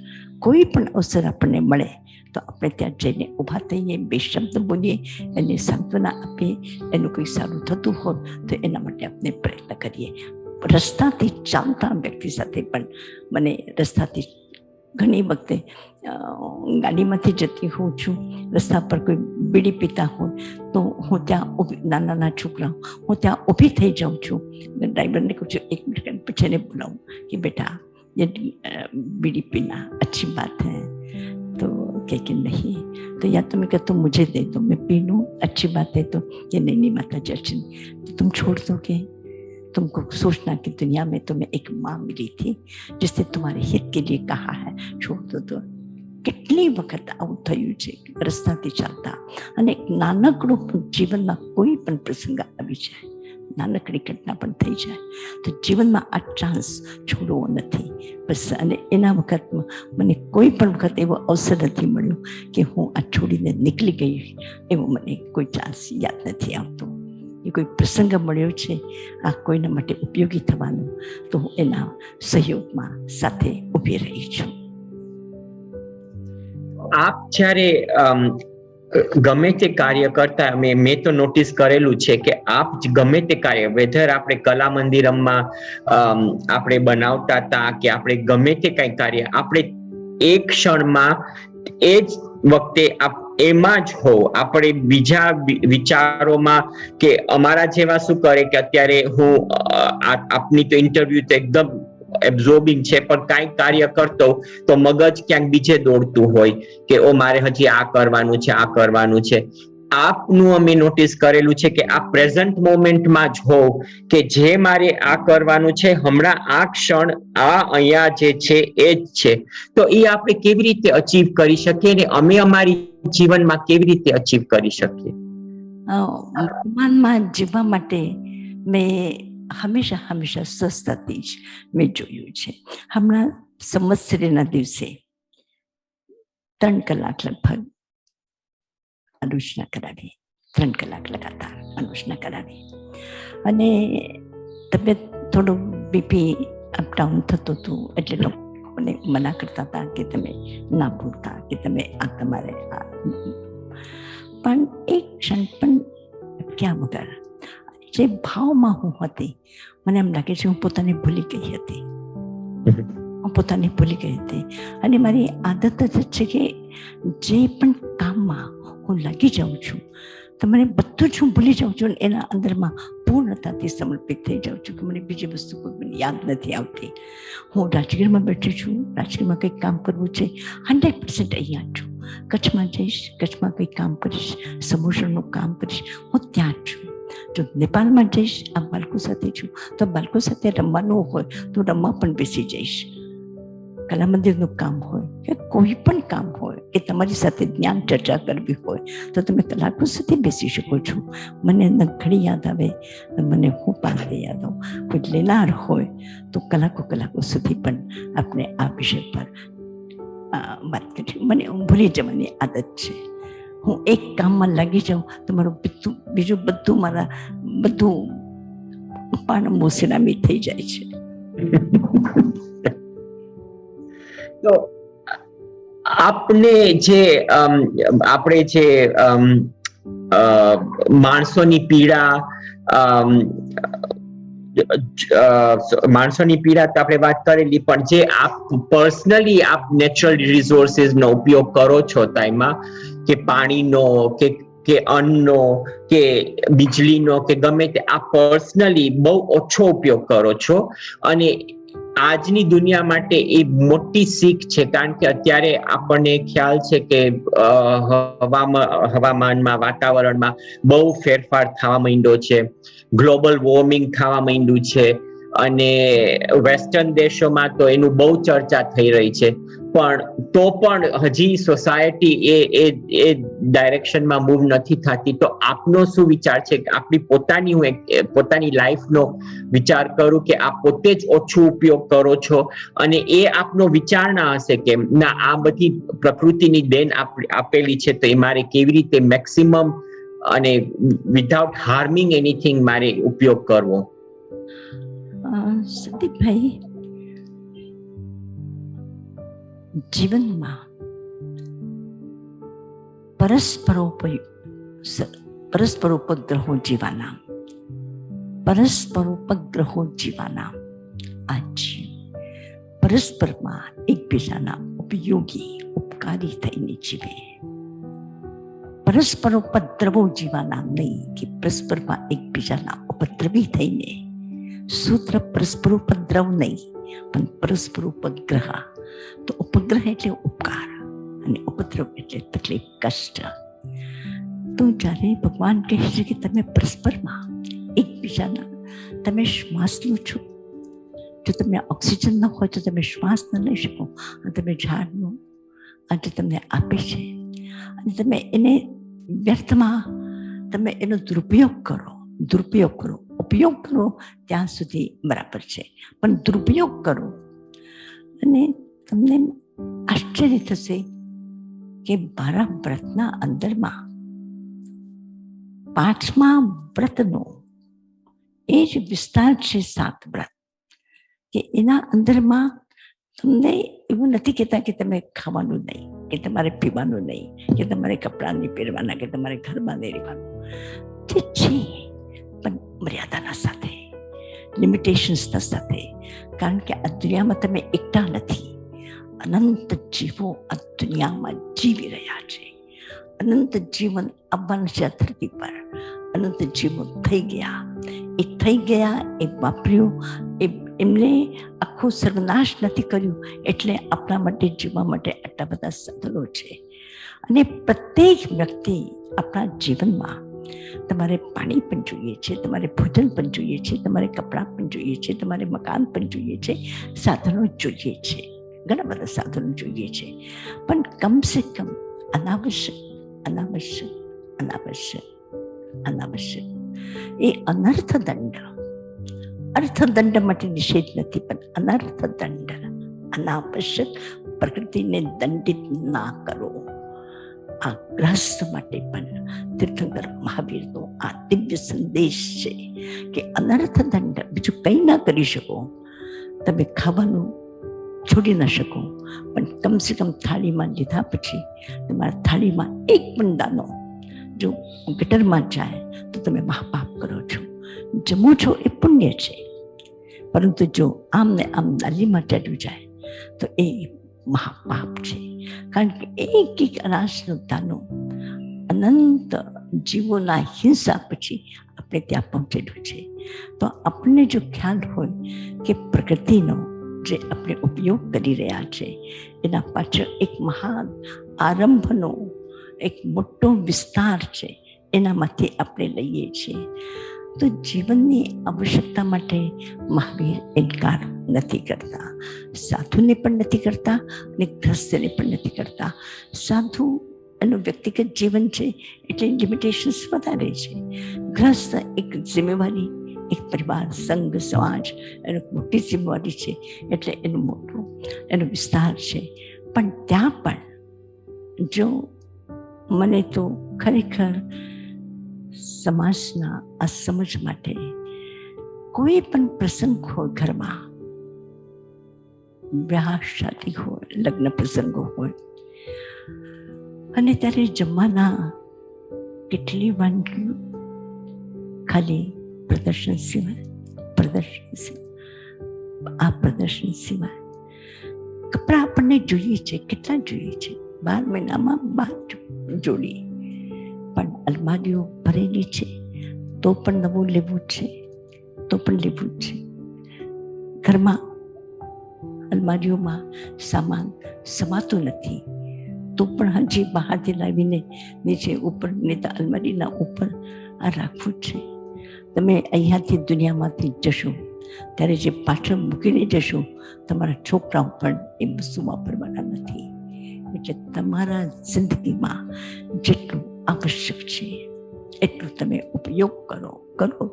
Speaker 2: કોઈ પણ અવસર આપણને મળે તો આપણે ત્યાં જઈને ઊભા થઈએ, બે શબ્દ બોલીએ, એને સાંત્વના આપીએ, એનું કંઈ સારું થતું હોય તો એના માટે આપણે પ્રયત્ન કરીએ. રસ્તાથી ચાલતા વ્યક્તિ સાથે પણ મને રસ્તાથી ઘણી વખતે ગાડીમાંથી જતી હોઉં છું, રસ્તા પર કોઈ બીડી પીતા હોય તો હું ત્યાં નાના છોકરાઓ હું ત્યાં ઊભી થઈ જાઉં છું. ડ્રાઈવરને કહું છું 1 મિનિટ, પછી એને બોલાવું કે બેટા ये बीड़ी पीना अच्छी बात है, तो क्या नहीं, तो या तुम्हें कहते तो मुझे दे दो, मैं पी लूँ, अच्छी बात है. तो ये नहीं माता जी अच्छी, तो तुम छोड़ दोगे? तुमको सोचना कि दुनिया में तुम्हें एक माँ मिली थी जिसने तुम्हारे हित के लिए कहा है, छोड़ दो. तो કેટલી વખત આવું થયું છે રસ્તાથી ચાલતા. અને નાનકડું જીવનમાં કોઈ પણ પ્રસંગ આવી જાય, નાનકડી ઘટના પણ થઈ જાય તો જીવનમાં આ ચાન્સ છોડવો નથી બસ. અને એના વખતમાં મને કોઈ પણ વખત એવો અવસર નથી મળ્યો કે હું આ છોડીને નીકળી ગઈ, એવો મને કોઈ ચાન્સ યાદ નથી આવતો. એ કોઈ પ્રસંગ મળ્યો છે આ કોઈના માટે ઉપયોગી થવાનો, તો હું એના સહયોગમાં સાથે ઊભી રહી છું.
Speaker 1: આપ જ્યારે ગમે તે કાર્ય કરતા, મેં તો નોટિસ કરેલું છે કે આપ ગમે તે કાર્ય, વેધર આપણે કલા મંદિરમાં આપણે બનાવતા હતા કે આપણે ગમે તે કઈ કાર્ય, આપણે એક ક્ષણમાં એ જ વખતે એમાં જ હો, આપણે બીજા વિચારોમાં, કે અમારા જેવા શું કરે કે અત્યારે હું આપની તો ઇન્ટરવ્યુ તો એકદમ એબ્ઝોર્બિંગ છે, પણ કાંઈક કાર્ય કરતો તો મગજ ક્યાંક બીજે દોડતું હોય કે ઓ મારે હજી આ કરવાનું છે, આ કરવાનું છે. આપનું અમે નોટિસ કરેલું છે કે આ પ્રેઝન્ટ મોમેન્ટમાં જ હો, કે જે મારે આ કરવાનું છે હમણાં, આ ક્ષણ, આ અહીંયા જે છે એ જ છે. તો એ આપણે કેવી રીતે અચીવ કરી શકીએ ને અમે અમારી જીવનમાં કેવી રીતે અચીવ કરી શકીએ?
Speaker 2: વર્તમાનમાં જીવવા માટે મેં હંમેશા હંમેશા સ્વસ્થતાથી જ મેં જોયું છે. હમણાં સંવત્સરીના દિવસે 3 કલાક લગભગ અનુષ્ઠા કરાવી, 3 કલાક લગાતાર અનુષ્ઠા કરાવી, અને તબિયત થોડું બીપી અપડાઉન થતું હતું, એટલે લોકો મને મના કરતા હતા કે તમે ના ભૂલતા, કે તમે આ તમારે પણ એક ક્ષણ પણ ક્યાં વગર જે ભાવમાં હું હતી, મને એમ લાગે છે હું પોતાને ભૂલી ગઈ હતી. હું પોતાને ભૂલી ગઈ હતી. અને મારી આદત જ છે કે જે પણ કામમાં હું લાગી જાઉં છું તો મને બધું જ હું ભૂલી જાઉં છું, એના અંદરમાં પૂર્ણતાથી સમર્પિત થઈ જાઉં છું, કે મને બીજી વસ્તુ કોઈ મને યાદ નથી આવતી. હું રાજગીરમાં બેઠી છું, રાજગીરમાં કંઈક કામ કરવું છે, 100% અહીંયા છું. કચ્છમાં જઈશ, કચ્છમાં કંઈક કામ કરીશ, સમુદ્રનું કામ કરીશ, હું ત્યાં જ છું. જો નેપાળમાં જઈશ, આ બાળકો સાથે છું, તો બાળકો સાથે રમવાનું હોય તો રમવા પણ બેસી જઈશ. કલા મંદિરનું કામ હોય કે કોઈ પણ કામ હોય, કે તમારી સાથે જ્ઞાન ચર્ચા કરવી હોય, તો તમે કલાકો સુધી બેસી શકો છો. મને ઘડી યાદ આવે, મને હું પાર્વતી યાદવ, કોઈ લેનાર હોય તો કલાકો સુધી પણ આપણે આ વિષય પર વાત કરી. મને ભૂલી જવાની આદત છે. હું એક કામમાં લાગી જાઉં તો મારું બીજું બધું મારા બધું પાન મોસેનામી થઈ જાય છે.
Speaker 1: તો આપને જે આપણે જે માણસોની પીડા, માણસોની પીડા તો આપણે વાત કરેલી, પણ જે આપ પર્સનલી આપ નેચરલ રિસોર્સિસ નો ઉપયોગ કરો છો તાઈમાં, કે પાણીનો, કે અન્નનો, કે વીજળીનો, કે ગમે તે, આ પર્સનલી બહુ ઓછો ઉપયોગ કરો છો. અને આજની દુનિયા માટે એ મોટી શીખ છે, કારણ કે અત્યારે આપણને ખ્યાલ છે કે હવામાનમાં, વાતાવરણમાં બહુ ફેરફાર થવા માંડ્યો છે, ગ્લોબલ વોર્મિંગ થવા માંડ્યું છે, અને વેસ્ટર્ન દેશોમાં તો એનું બહુ ચર્ચા થઈ રહી છે. પણ તો પણ હજી સોસાયટી એ ડાયરેક્શનમાં મૂવ નથી થતી. તો આપનો શું વિચાર છે? આપણી પોતાની લાઈફનો વિચાર કરું કે આપ પોતે જ ઓછો ઉપયોગ કરો છો, અને એ આપનો વિચાર ના હશે કે ના, આ બધી પ્રકૃતિની દેન આપેલી છે, તો એ મારે કેવી રીતે મેક્સિમમ અને વિધાઉટ હાર્મિંગ એનીથિંગ મારે ઉપયોગ કરવો.
Speaker 2: સંદીપભાઈ, જીવનમાં પરસ્પરોપગ્રહો જીવાના આ જીવ પરસ્પરમાં એકબીજાના ઉપયોગી, ઉપકારી થઈને જીવે. પરસ્પરોપદ્રવો જીવાના નહીં, કે પરસ્પરમાં એકબીજાના ઉપદ્રવી થઈને. સૂત્ર પરસ્પરોપદ્રવ નહીં, પણ પરસ્પરોપગ્રહ. તો ઉપગ્રહ એટલે ઉપકાર, અને ઉપદ્રવ એટલે તકલીફ, કષ્ટ. તો જ્યારે ભગવાન કહે છે કે તમે પરસ્પરમાં એકબીજાના, તમે શ્વાસ લો છો, જો તમને ઓક્સિજન ન હોય તો તમે શ્વાસ ન લઈ શકો, અને તમે ઝાડનો આજે તમને આપે છે, અને તમે એને વ્યર્થમાં તમે એનો દુરુપયોગ કરો. ઉપયોગ કરો ત્યાં સુધી બરાબર છે, પણ દુરુપયોગ કરો અને તમને આશ્ચર્ય થશે કે 12 વ્રતના અંદરમાં 5મા વ્રતનો એ જ વિસ્તાર છે, 7 વ્રત, કે એના અંદરમાં તમને એવું નથી કહેતા કે તમે ખાવાનું નહીં, કે તમારે પીવાનું નહીં, કે તમારે કપડાં નહીં પહેરવાના, કે તમારે ઘરમાં નહીં રહેવાનું. જે છે પણ મર્યાદાના સાથે, લિમિટેશન્સના સાથે. કારણ કે આ દુનિયામાં તમે એકતા નથી. અનંત જીવો આ દુનિયામાં જીવી રહ્યા છે. અનંત જીવન આવવાનું છે આ ધરતી પર. અનંત જીવો થઈ ગયા, એ વાપર્યું, એમને આખું સર્વનાશ નથી કર્યું. એટલે આપણા માટે જીવવા માટે આટલા બધા સાધનો છે. અને પ્રત્યેક વ્યક્તિ આપણા જીવનમાં, તમારે પાણી પણ જોઈએ છે, તમારે ભોજન પણ જોઈએ છે, તમારે કપડાં પણ જોઈએ છે, તમારે મકાન પણ જોઈએ છે, સાધનો જોઈએ છે, ઘણા બધા સાધનો જોઈએ છે. પણ કમસે કમ અનાવશ્યક એ અનર્થ દંડ અર્થદંડ માટે નિષેધ નથી, પણ અનર્થ દંડ, અનાવશ્યક પ્રકૃતિને દંડિત ના કરો. આ ગ્રસ્ત માટે પણ તીર્થંકર મહાવીરનો આ દિવ્ય સંદેશ છે કે અનર્થ દંડ, બીજું કંઈ ના કરી શકો, તમે ખાવાનું છોડી ન શકો, પણ કમસે કમ થાળીમાં લીધા પછી તમારા થાળીમાં એક પણ દાનો જો ગટરમાં જાય તો તમે મહાપાપ કરો છો. જમો છો એ પુણ્ય છે, પરંતુ જો આમ ને આમ દાલીમાં ચડ્યું જાય તો એ મહાપાપ છે. કારણ કે એક એક અનાજનો દાનો અનંત જીવોના હિંસા પછી આપણે ત્યાં પહોંચેલું છે. તો આપણને જો ખ્યાલ હોય કે પ્રકૃતિનો જે આપણે ઉપયોગ કરી રહ્યા છે એના પાછળ એક મહાન આરંભનો એક મોટો વિસ્તાર છે, એનામાંથી આપણે લઈએ છીએ. તો જીવનની આવશ્યકતા માટે મહાવીર ઇનકાર નથી કરતા, સાધુને પણ નથી કરતા અને ગ્રસ્તને પણ નથી કરતા. સાધુ એનું વ્યક્તિગત જીવન છે એટલે લિમિટેશન્સ વધારે છે. ગ્રસ્ત એક જિમ્મેવારી, એક પરિવાર, સંઘ, સમાજ એનો મોટી જિમ્મેવારી છે એટલે એનું મોટું એનો વિસ્તાર છે. પણ ત્યાં પણ જો મને તો ખરેખર સમાજના આ સમજ માટે કોઈ પણ પ્રસંગ હોય ઘરમાં, વિવાહ શાદી હોય, લગ્ન પ્રસંગો હોય, અને ત્યારે જમવાના કેટલી વાનગીઓ ખાલી પ્રદર્શન સિવાય, આ પ્રદર્શન સિવાય કપડાં આપણને જોઈએ છે, કેટલા જોઈએ છે, 12 મહિનામાં 12 જોડી, પણ અલમારીઓ ભરેલી છે તો પણ નવું લેવું છે, તો પણ લેવું છે. ઘરમાં અલમારીઓમાં સામાન સમાતો નથી તો પણ હજી બહારથી લાવીને નીચે ઉપર અલમારીના ઉપર આ રાખવું છે. તમે અહીંયાથી દુનિયામાંથી જશો ત્યારે જે પાછળ મૂકીને જશો તમારા છોકરાઓ પણ એ વસ્તુ વાપરવાના નથી. એટલે તમારા જિંદગીમાં જેટલું આવશ્યક છે એટલું તમે ઉપયોગ કરો.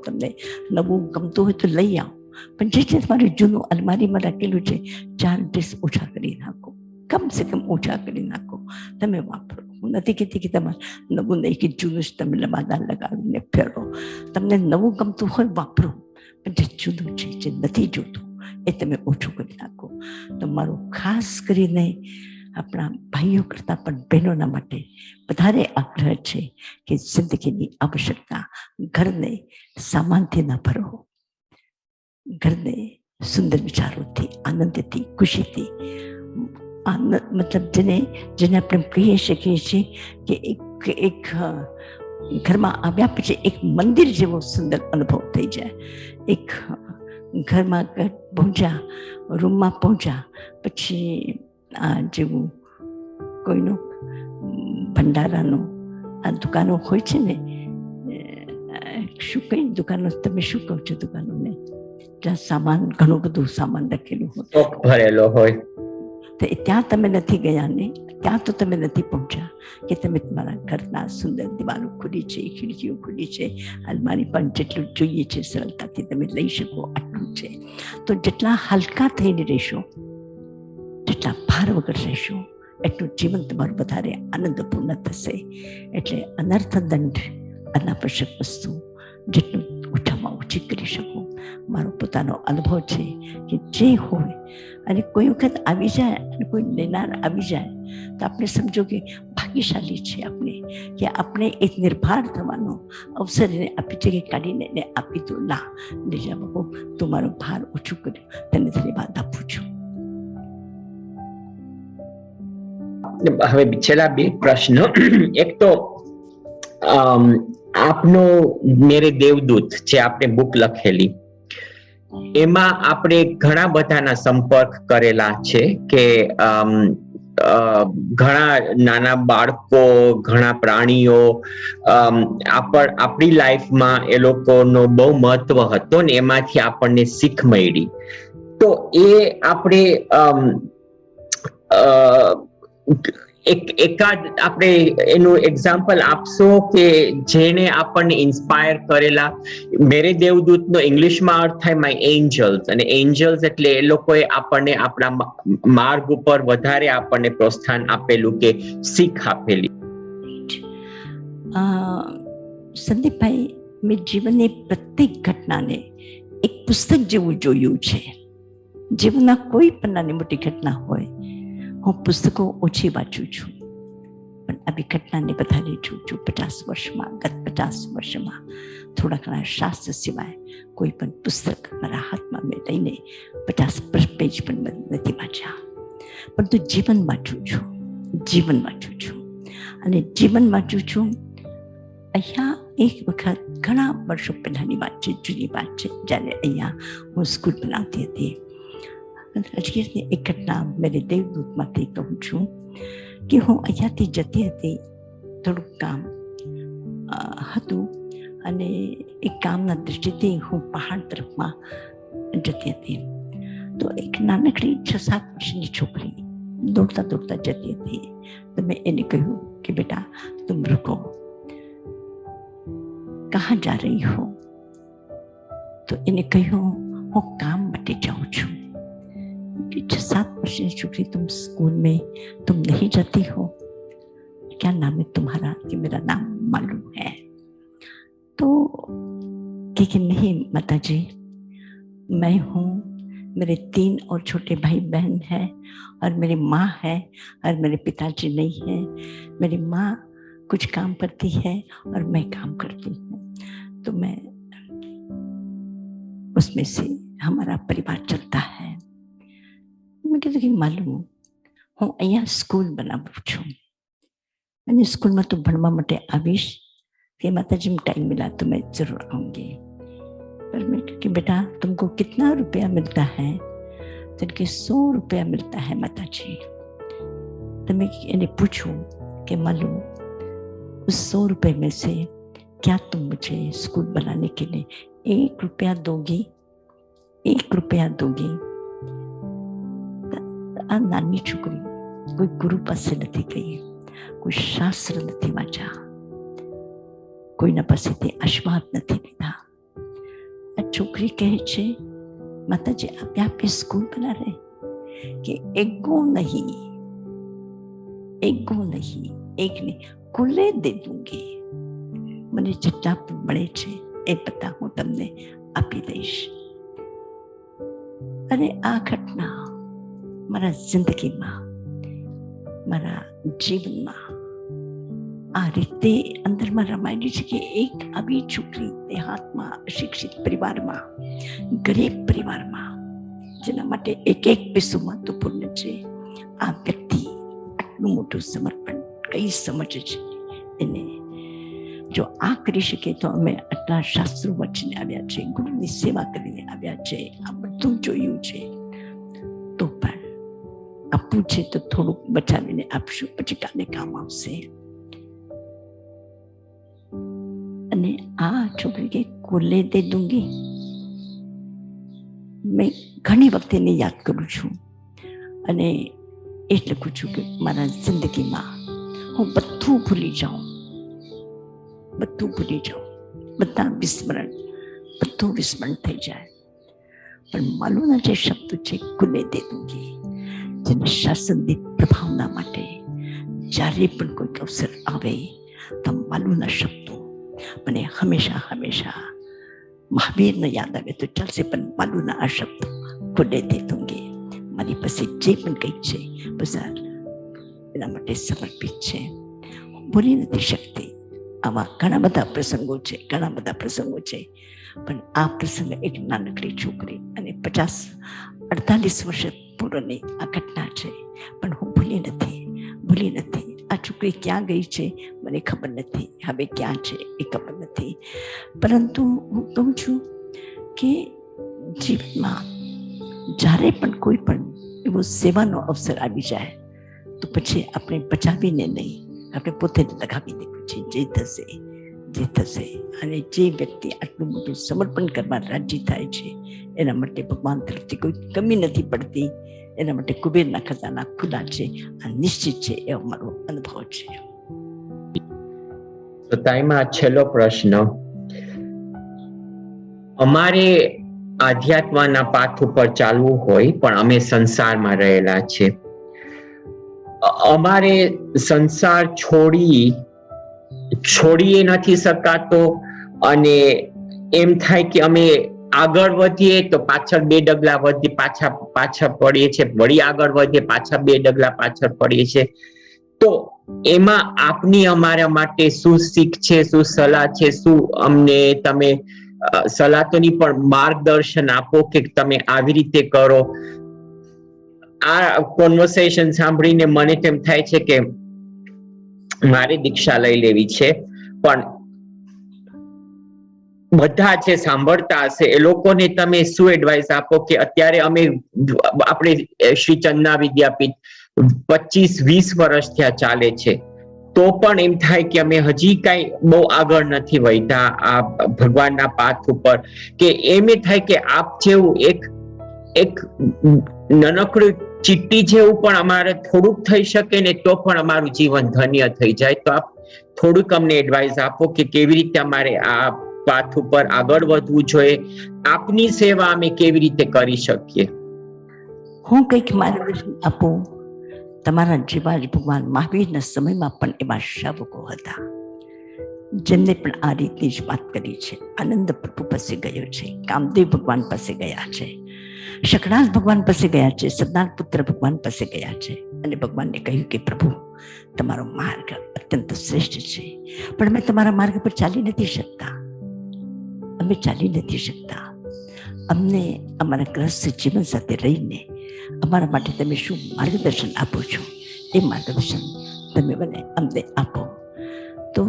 Speaker 2: તમને નવું ગમતું હોય તો લઈ આવો, પણ જે તમારું જૂનું અલમારીમાં રાખેલું છે 4 ડ્રેસ ઓછા કરી નાખો, કમસે કમ ઓછા કરી નાખો, તમે વાપરો. હું નથી કહેતી કે તમારે નવું નહીં કે જૂનું જ તમે લમાદાર લગાવીને ફેરો. તમને નવું ગમતું હોય વાપરો, પણ જે જૂનું છે, જે નથી જોતું એ તમે ઓછું કરી નાખો. તો મારું ખાસ કરીને આપણા ભાઈઓ કરતાં પણ બહેનોના માટે વધારે આગ્રહ છે કે જિંદગીની આવશ્યકતા ઘરને સામાનથી ન ભરો, ઘરને સુંદર વિચારોથી, આનંદથી, ખુશીથી, મતલબ જેને આપણે કહી શકીએ છીએ કે એક ઘરમાં આવ્યા પછી એક મંદિર જેવો સુંદર અનુભવ થઈ જાય. એક ઘરમાં પહોંચ્યા, રૂમમાં પહોંચ્યા પછી આ જેવું કોઈનું ભંડારાનું આ દુકાનો હોય છે ને, શું કઈ દુકાનો, તમે શું કહો છો દુકાનોને, જ્યાં સામાન, ઘણું બધું સામાન રાખેલું હોય,
Speaker 1: ભરેલો હોય,
Speaker 2: તો ત્યાં તમે નથી ગયા ને, ત્યાં તો તમે નથી પહોંચ્યા કે તમે તમારા ઘરના સુંદર દિવાલો ખુલી છે, ખિડકીઓ ખુલી છે, અલમારી પણ જેટલું જોઈએ છે સરળતાથી તમે લઈ શકો આટલું છે. તો જેટલા હલકા થઈને રહેશો, જેટલા ભાર વગર રહેશો, એટલું જીવન તમારું વધારે આનંદપૂર્ણ થશે. એટલે અનર્થ દંડ, અનાવશ્યક વસ્તુ જેટલું ઓછામાં ઓછી કરી શકો. મારો પોતાનો અનુભવ છે કે જે હોય અને કોઈ વખત આવી જાય અને કોઈ લેનાર આવી જાય તો આપણે સમજો કે ભાગ્યશાળી છે આપણે, કે આપણે એક નિર્ભર થવાનો અવસર એને આપી છે, કે કાઢીને એને આપી દો, ના લઈ જા બાબુ, તું મારો ભાર ઓછું કર્યો, તેને ધન્યવાદ આપું છું.
Speaker 1: હવે છેલ્લા 2 પ્રશ્નો. એક તો આપનો મેરે દેવદૂત જે આપણે બુક લખેલી, એમાં આપણે ઘણા બધાના સંપર્ક કરેલા છે કે ઘણા નાના બાળકો, ઘણા પ્રાણીઓ આપણી લાઈફમાં એ લોકોનો બહુ મહત્વ હતો ને એમાંથી આપણને શીખ મળી. તો એ આપણે એકાદ આપણે એનું એક્ઝામ્પલ આપશો કે જેને આપણને ઇન્સ્પાયર કરેલા? મેરે દેવદૂતનો ઇંગ્લિશમાં અર્થ થાય માય એન્જલ્સ, અને એન્જલ્સ એટલે એ લોકોએ આપણને આપણા માર્ગ ઉપર વધારે આપણને પ્રોત્સાહન આપેલું કે શીખ આપેલી.
Speaker 2: સંદીપભાઈ, મેં જીવનની પ્રત્યેક ઘટનાને એક પુસ્તક જેવું જોયું છે. જીવનના કોઈ પણ નાની મોટી ઘટના હોય, હું પુસ્તકો ઓછી વાંચું છું, પણ આવી ઘટનાને વધારે જોઉં છું. 50 વર્ષમાં, ગત 50 વર્ષમાં થોડા ઘણા શાસ્ત્ર સિવાય કોઈ પણ પુસ્તક મારા હાથમાં મેં લઈને 50 પેજ પણ નથી વાંચ્યા. પરંતુ જીવન વાંચું છું, જીવન વાંચું છું. અને જીવન વાંચું છું. અહીંયા એક વખત ઘણા વર્ષો પહેલાની વાત છે, જૂની વાત છે, જ્યારે અહીંયા હું સ્કૂલ બનાવતી હતી. રાજકીયની એક ઘટના મેરે દેવદૂતમાંથી કહું છું કે હું અહીંયાથી જતી હતી, થોડુંક કામ હતું, અને એક કામના દૃષ્ટિથી હું પહાડ તરફમાં જતી હતી. તો એક નાનકડી 6-7 વર્ષની છોકરી દોડતા દોડતા જતી હતી. તો મેં એને કહ્યું કે બેટા તુમ રૂકો, કહાં જા રહી હો? તો એને કહ્યું હું કામ માટે જાઉં છું. 6-7 वर्षीय छोकरी, तुम स्कूल में तुम नहीं जाती हो? क्या नाम है तुम्हारा? कि मेरा नाम मालूम है. तो कि नहीं माता जी, मैं हूँ, मेरे 3 और छोटे भाई बहन हैं, और मेरी माँ है, और मेरे पिताजी नहीं है. मेरी माँ कुछ काम करती है और मैं काम करती हूँ. तो मैं उसमें से हमारा परिवार चलता है. મેં કીધું કે માલુમ, હું અહીંયા સ્કૂલ બનાવું છું, અને સ્કૂલમાં તો ભણવા માટે આવીશ, કે માતાજી टाइम मिला तो मैं जरूर आऊँगी. पर मैं कि बेटा तुमको कितना रुपया मिलता है? तो कि 100 रुपया मिलता है माताजी. तो मैं इन्हें पूछूं कि मालूम उस 100 रुपये में से क्या तुम मुझे स्कूल बनाने के लिए 1 रुपया दोगी? 1 रुपया दोगी? આ નાની છોકરી કોઈ ગુરુ પાસે નથી ગઈ, કોઈ શાસ્ત્ર નથી વાંચ્યા, કોઈના પાસેથી આશીર્વાદ નથી લીધા. આ છોકરી કહે છે, માતાજી आप यहाँ पे स्कूल बना रहे कि एक गो नहीं, एक नहीं, खुले दे दूंगी. મને જેટલા પણ મળે છે એ બધા હું તમને આપી દઈશ. અને આ ઘટના મારા જિંદગીમાં, મારા જીવનમાં આ રીતે અંદરમાં રમાયેલી છે કે એક આવી છોકરી દેહાતમાં, અશિક્ષિત પરિવારમાં, ગરીબ પરિવારમાં, જેના માટે એક પૈસો મહત્વપૂર્ણ છે, આ વ્યક્તિ આટલું મોટું સમર્પણ કઈ સમજ છે એને. જો આ કરી શકે તો અમે આટલા શાસ્ત્રો વચીને આવ્યા છે, ગુરુની સેવા કરીને આવ્યા છે, આ બધું જોયું છે, તો પણ આપવું છે તો થોડુંક બચાવીને આપશું, પછી કાલે કામ આવશે. અને આ છોકરી કે કોલે દે દૂંગી. મેં ઘણી વખત એને યાદ કરું છું, અને એ જ લખું છું કે મારા જિંદગીમાં હું બધું ભૂલી જાઉં, બધા બધું વિસ્મરણ થઈ જાય, પણ માલુના જે શબ્દો છે કોલે દે દૂંગી, જેને શાસનની પ્રભાવના માટે જ્યારે પણ કોઈક અવસર આવે તો માલુના શબ્દો મને હંમેશા મહાવીરને યાદ આવે તો ચાલશે, પણ માલુના આ શબ્દો ખુલે દે દૂંગી. મારી પાસે જે પણ કંઈક છે બસ એના માટે સમર્પિત છે, હું ભૂલી નથી શકતી. આવા ઘણા બધા પ્રસંગો છે, પણ આ પ્રસંગ એક નાનકડી છોકરી અને 48 વર્ષ પૂર્વની આ ઘટના છે, પણ હું ભૂલી નથી. આ છોકરી ક્યાં ગઈ છે મને ખબર નથી, હવે ક્યાં છે એ ખબર નથી. પરંતુ હું કહું છું કે જીવનમાં જ્યારે પણ કોઈ પણ એવો સેવાનો અવસર આવી જાય તો પછી આપણે બચાવીને નહીં, આપણે પોતે લગાવી દેવું છે. જે થશે અને જે વ્યક્તિ આટલું મોટું સમર્પણ કરવા રાજી થાય છે એના માટે ભગવાન તરફથી કોઈ કમી નથી પડતી. એના માટે કુબેરના ખજાના ખુલ્લા છે, આ નિશ્ચિત છે, એવો મારો અનુભવ છે.
Speaker 1: તો તાઈમાં છેલ્લો પ્રશ્ન, અમારે આધ્યાત્મના પાથ ઉપર ચાલવું હોય પણ અમે સંસારમાં રહેલા છે. અમારે સંસાર છોડીએ નથી શકાતો, અને એમ થાય કે અમે આગળ વધીએ તો પાછળ 2 ડગલા વધી પાછા પડીએ છીએ, વળી આગળ વધીએ પાછા 2 ડગલા પાછળ પડીએ છીએ. તો એમાં આપની અમારા માટે શું શીખ છે, શું સલાહ છે, શું અમને તમે સલાહ તો નહીં પણ માર્ગદર્શન આપો કે તમે આવી રીતે કરો? આ કોન્વર્સેશન સાંભળીને મને તેમ થાય છે કે મારે દીક્ષા લઈ લેવી છે, પણ બધા જે સાંભળતા હશે એ લોકોને તમે શું એડવાઇસ આપો કે અત્યારે આપણે શ્રી ચંદના વિદ્યાપીઠ 25-20 વર્ષ થયા ચાલે છે, તો પણ એમ થાય કે અમે હજી કઈ બહુ આગળ નથી વધ્યા આ ભગવાનના પાથ ઉપર, કે એમ થાય કે આપ જેવું એક નાનકડું ચીટ્ટી જેવું પણ અમારે થોડુંક થઈ શકે ને તો પણ અમારું જીવન ધન્ય થઈ જાય. તો આપ થોડુંક અમને એડવાઇસ આપો કે કેવી રીતે અમારે આ પાથ ઉપર આગળ વધવું જોઈએ, આપની સેવા અમે કેવી રીતે કરી શકીએ?
Speaker 2: હું કંઈક માર્ગદર્શન આપું. તમારા જેવા જ ભગવાન મહાવીરના સમયમાં પણ એવા શાવકો હતા જેમને પણ આ રીતની જ વાત કરી છે. આનંદ પ્રભુ પાસે ગયો છે, કામદેવ ભગવાન પાસે ગયા છે, શકળાજ ભગવાન પાસે ગયા છે, સદનાથ પુત્ર ભગવાન પાસે ગયા છે, અને ભગવાનને કહ્યું કે પ્રભુ તમારો માર્ગ અત્યંત શ્રેષ્ઠ છે, પણ અમે તમારા માર્ગ પર ચાલી નથી શકતા, અમને અમારા ગ્રસ્ત જીવન સાથે રહીને અમારા માટે તમે શું માર્ગદર્શન આપો છો, એ માર્ગદર્શન તમે અમને આપો. તો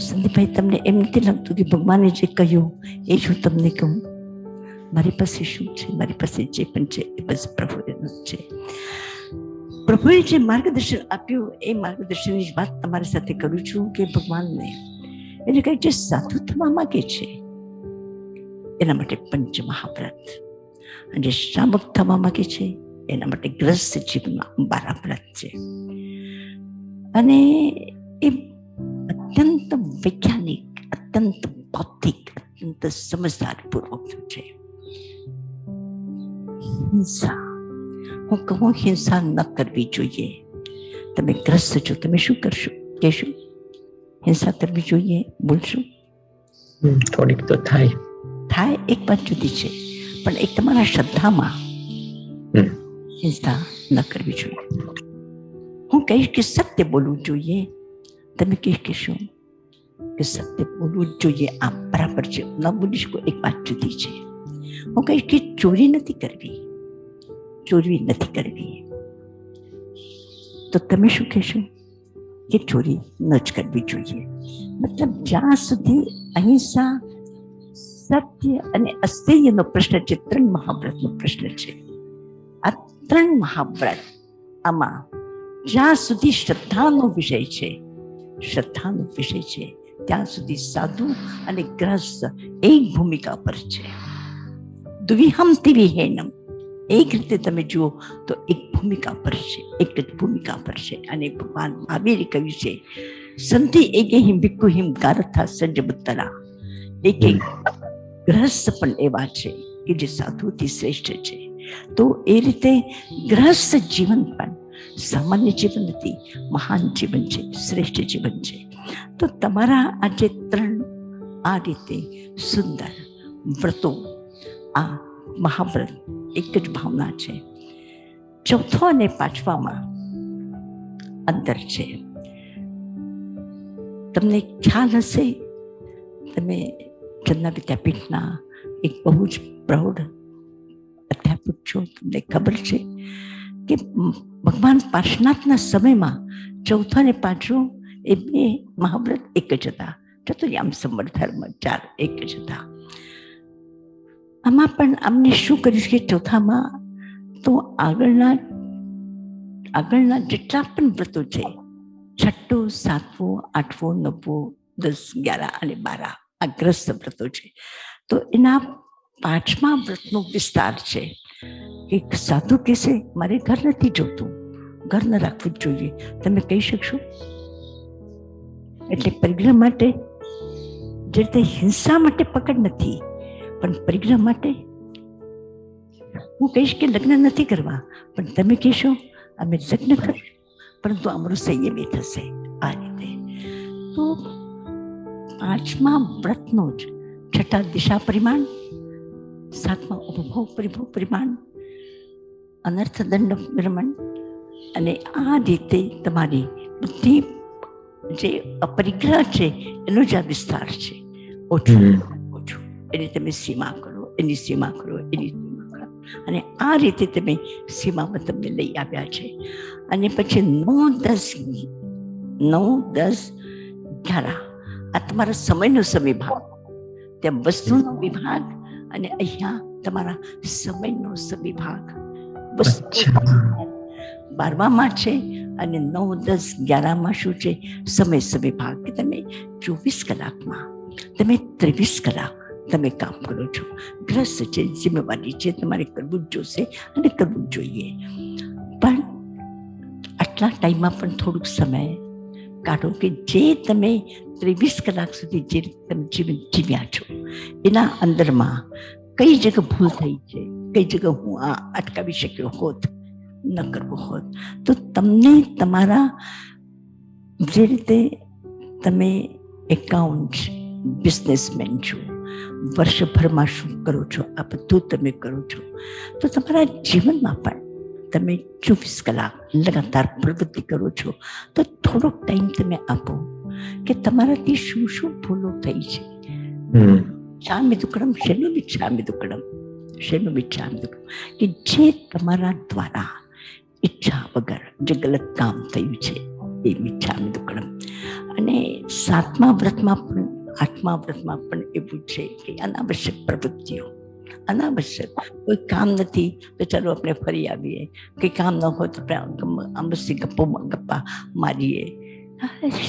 Speaker 2: સંદીપભાઈ, તમને એમ નથી લાગતું કે ભગવાને જે કહ્યું એ જ હું તમને કહું? મારી પાસે શું છે? મારી પાસે જે પણ છે એ બસ પ્રભુનું છે. પ્રભુએ જે માર્ગદર્શન આપ્યું એ માર્ગદર્શનની જ વાત તમારી સાથે કરું છું કે ભગવાનને એટલે કંઈ જે સાધુ થવા માંગે છે એના માટે પંચ મહાવ્રત, અને જે શ્રાવક થવા માંગે છે એના માટે ગ્રસ્ત જીવનમાં 12 વ્રત છે. અને એ અત્યંત વૈજ્ઞાનિક, અત્યંત બૌદ્ધિક, અત્યંત સમજદારપૂર્વક છે. હિંસા, હું કહું હિંસા ન કરવી જોઈએ. તમે ગ્રસ્ત છો, તમે શું કરશો? કહેશો હિંસા કરવી જોઈએ, બોલશો?
Speaker 1: થોડીક તો થાય,
Speaker 2: એક વાત જુદી છે, પણ એક તમારા શ્રદ્ધામાં હિંસા ન કરવી જોઈએ. હું કહીશ કે સત્ય બોલવું જોઈએ, તમે કહેશો કે સત્ય બોલવું જ જોઈએ, આ બરાબર છે, ન બોલી શકો, એક વાત જુદી છે. હું કહીશ કે ચોરી નથી કરવી, તો તમે શું કહેશો? કે ચોરી ન જ કરવી જોઈએ. મતલબ જ્યાં સુધી અહિંસા, સત્ય અને અસ્થેયનો પ્રશ્ન છે, 3 મહાવ્રતનો પ્રશ્ન છે. આ 3 મહાવ્રત, આમાં જ્યાં સુધી શ્રદ્ધાનો વિષય છે ત્યાં સુધી સાધુ અને ગ્રસ્ત એક ભૂમિકા પર છે. દ્વિહમ તિવિહેનમ, એક રીતે તમે જુઓ તો એક જ ભૂમિકા પર છે. અને ભગવાન મહાવીરે કહ્યું છે, સંતિ એકેહિમ ભિક્ષુહિમ ગારથા સંજબુત્તરા, એક ગ્રસ્ત પણ એવા છે કે જે સાધુથી શ્રેષ્ઠ છે. તો એ રીતે ગ્રસ્ત જીવન પણ સામાન્ય જીવન નથી, મહાન જીવન છે, શ્રેષ્ઠ જીવન છે. તો તમારા આ જે 3 આ રીતે સુંદર વ્રતો, આ મહાવ્રત એક જ ભાવના છે. ચોથો અને પાંચમામાં અંતર છે. તમને ખ્યાલ હશે, તમે ચંદના વિદ્યાપીઠના એક બહુ જ પ્રૌઢ અધ્યાપક છો, તમને ખબર છે કે ભગવાન પાર્શ્વનાથના સમયમાં ચોથો અને પાંચમો એ 2 મહાવ્રત એક જ હતા. ચતુર્યામ સંવત્સર 4 એક જ હતા. આમાં પણ અમને શું કરીશ કે ચોથામાં તો આગળના જેટલા પણ વ્રતો છે, 6, 7, 8, 9, 10, 11 અને 12 આ ગ્રસ્ત વ્રતો છે. તો એના 5મા વ્રતનો વિસ્તાર છે. એક સાધુ કહેશે મારે ઘર નથી જોતું, ઘર ન રાખવું જ જોઈએ, તમે કહી શકશો? એટલે પરિગ્રહ માટે જે રીતે હિંસા માટે પકડ નથી, પણ પરિગ્રહ માટે હું કહીશ કે લગ્ન નથી કરવા, પણ તમે કહેશો અમે લગ્ન કરીશું પરંતુ અમારું સંયમ એ થશે. આ રીતે તો પાંચમા વ્રતનો જ છઠ્ઠા દિશા પરિમાણ, સાતમા ઉપભોગ પરિભોગ પરિમાણ, અનર્થ દંડ નિર્મણ, અને આ રીતે તમારી બધી જે અપરિગ્રહ છે એનો જ આ વિસ્તાર છે. ઓછું ઓછું એની તમે સીમા કરો, એની સીમા કરો, એની સીમા કરો, અને આ રીતે તમે સીમામાં તમને લઈ આવ્યા છે. અને પછી 9, 10, 11 આ તમારા સમયનો વિભાગ, ત્યાં વસ્તુનો વિભાગ અને અહીંયા તમારા સમયનો વિભાગ. વસ્તુ 12માં છે અને 9, 10, 11માં શું છે? સમય વિભાગ. કે તમે 24 કલાકમાં તમે 23 કલાક તમે કામ કરો છો. ગ્રસ્ત છે, જિમ્મેવારી છે, તમારે કરવું જ જોશે અને કરવું જ જોઈએ. પણ આટલા ટાઈમમાં પણ થોડુંક સમય કાઢો કે જે તમે 23 કલાક સુધી જે તમે જીવન જીવ્યા છો એના અંદરમાં કઈ જગ્યા ભૂલ થઈ છે, કઈ જગ્યા હું આ અટકાવી શક્યો હોત, ન કરવો હોત, તો તમને તમારા જે રીતે તમે એકાઉન્ટ બિઝનેસમેન છો, વર્ષભરમાં શું કરો છો આ બધું તમે કરો છો, તો તમારા જીવનમાં પણ તમે 24 કલાક લગાતાર પ્રવૃત્તિ કરો છો, તો થોડોક ટાઈમ તમે આપો કે તમારાથી શું શું ભૂલો થઈ છે. ઈચ્છામિ દુક્કડમ શેનું ઈચ્છામિ દુક્કડમ, શેનું ઈચ્છામિ દુક્કડમ, કે જે તમારા દ્વારા ઈચ્છા વગર જે ગલત કામ થયું છે એ ઈચ્છામિ દુક્કડમ. અને 7મા વ્રતમાં પણ 8મા વ્રતમાં પણ એવું છે કે અનાવશ્યક પ્રવૃત્તિઓ, અનાવશ્યક કોઈ કામ નથી તો ચાલો આપણે ફરી આવીએ, કંઈ કામ ન હોય તો આપણે આંબસી ગપ્પા મારીએ.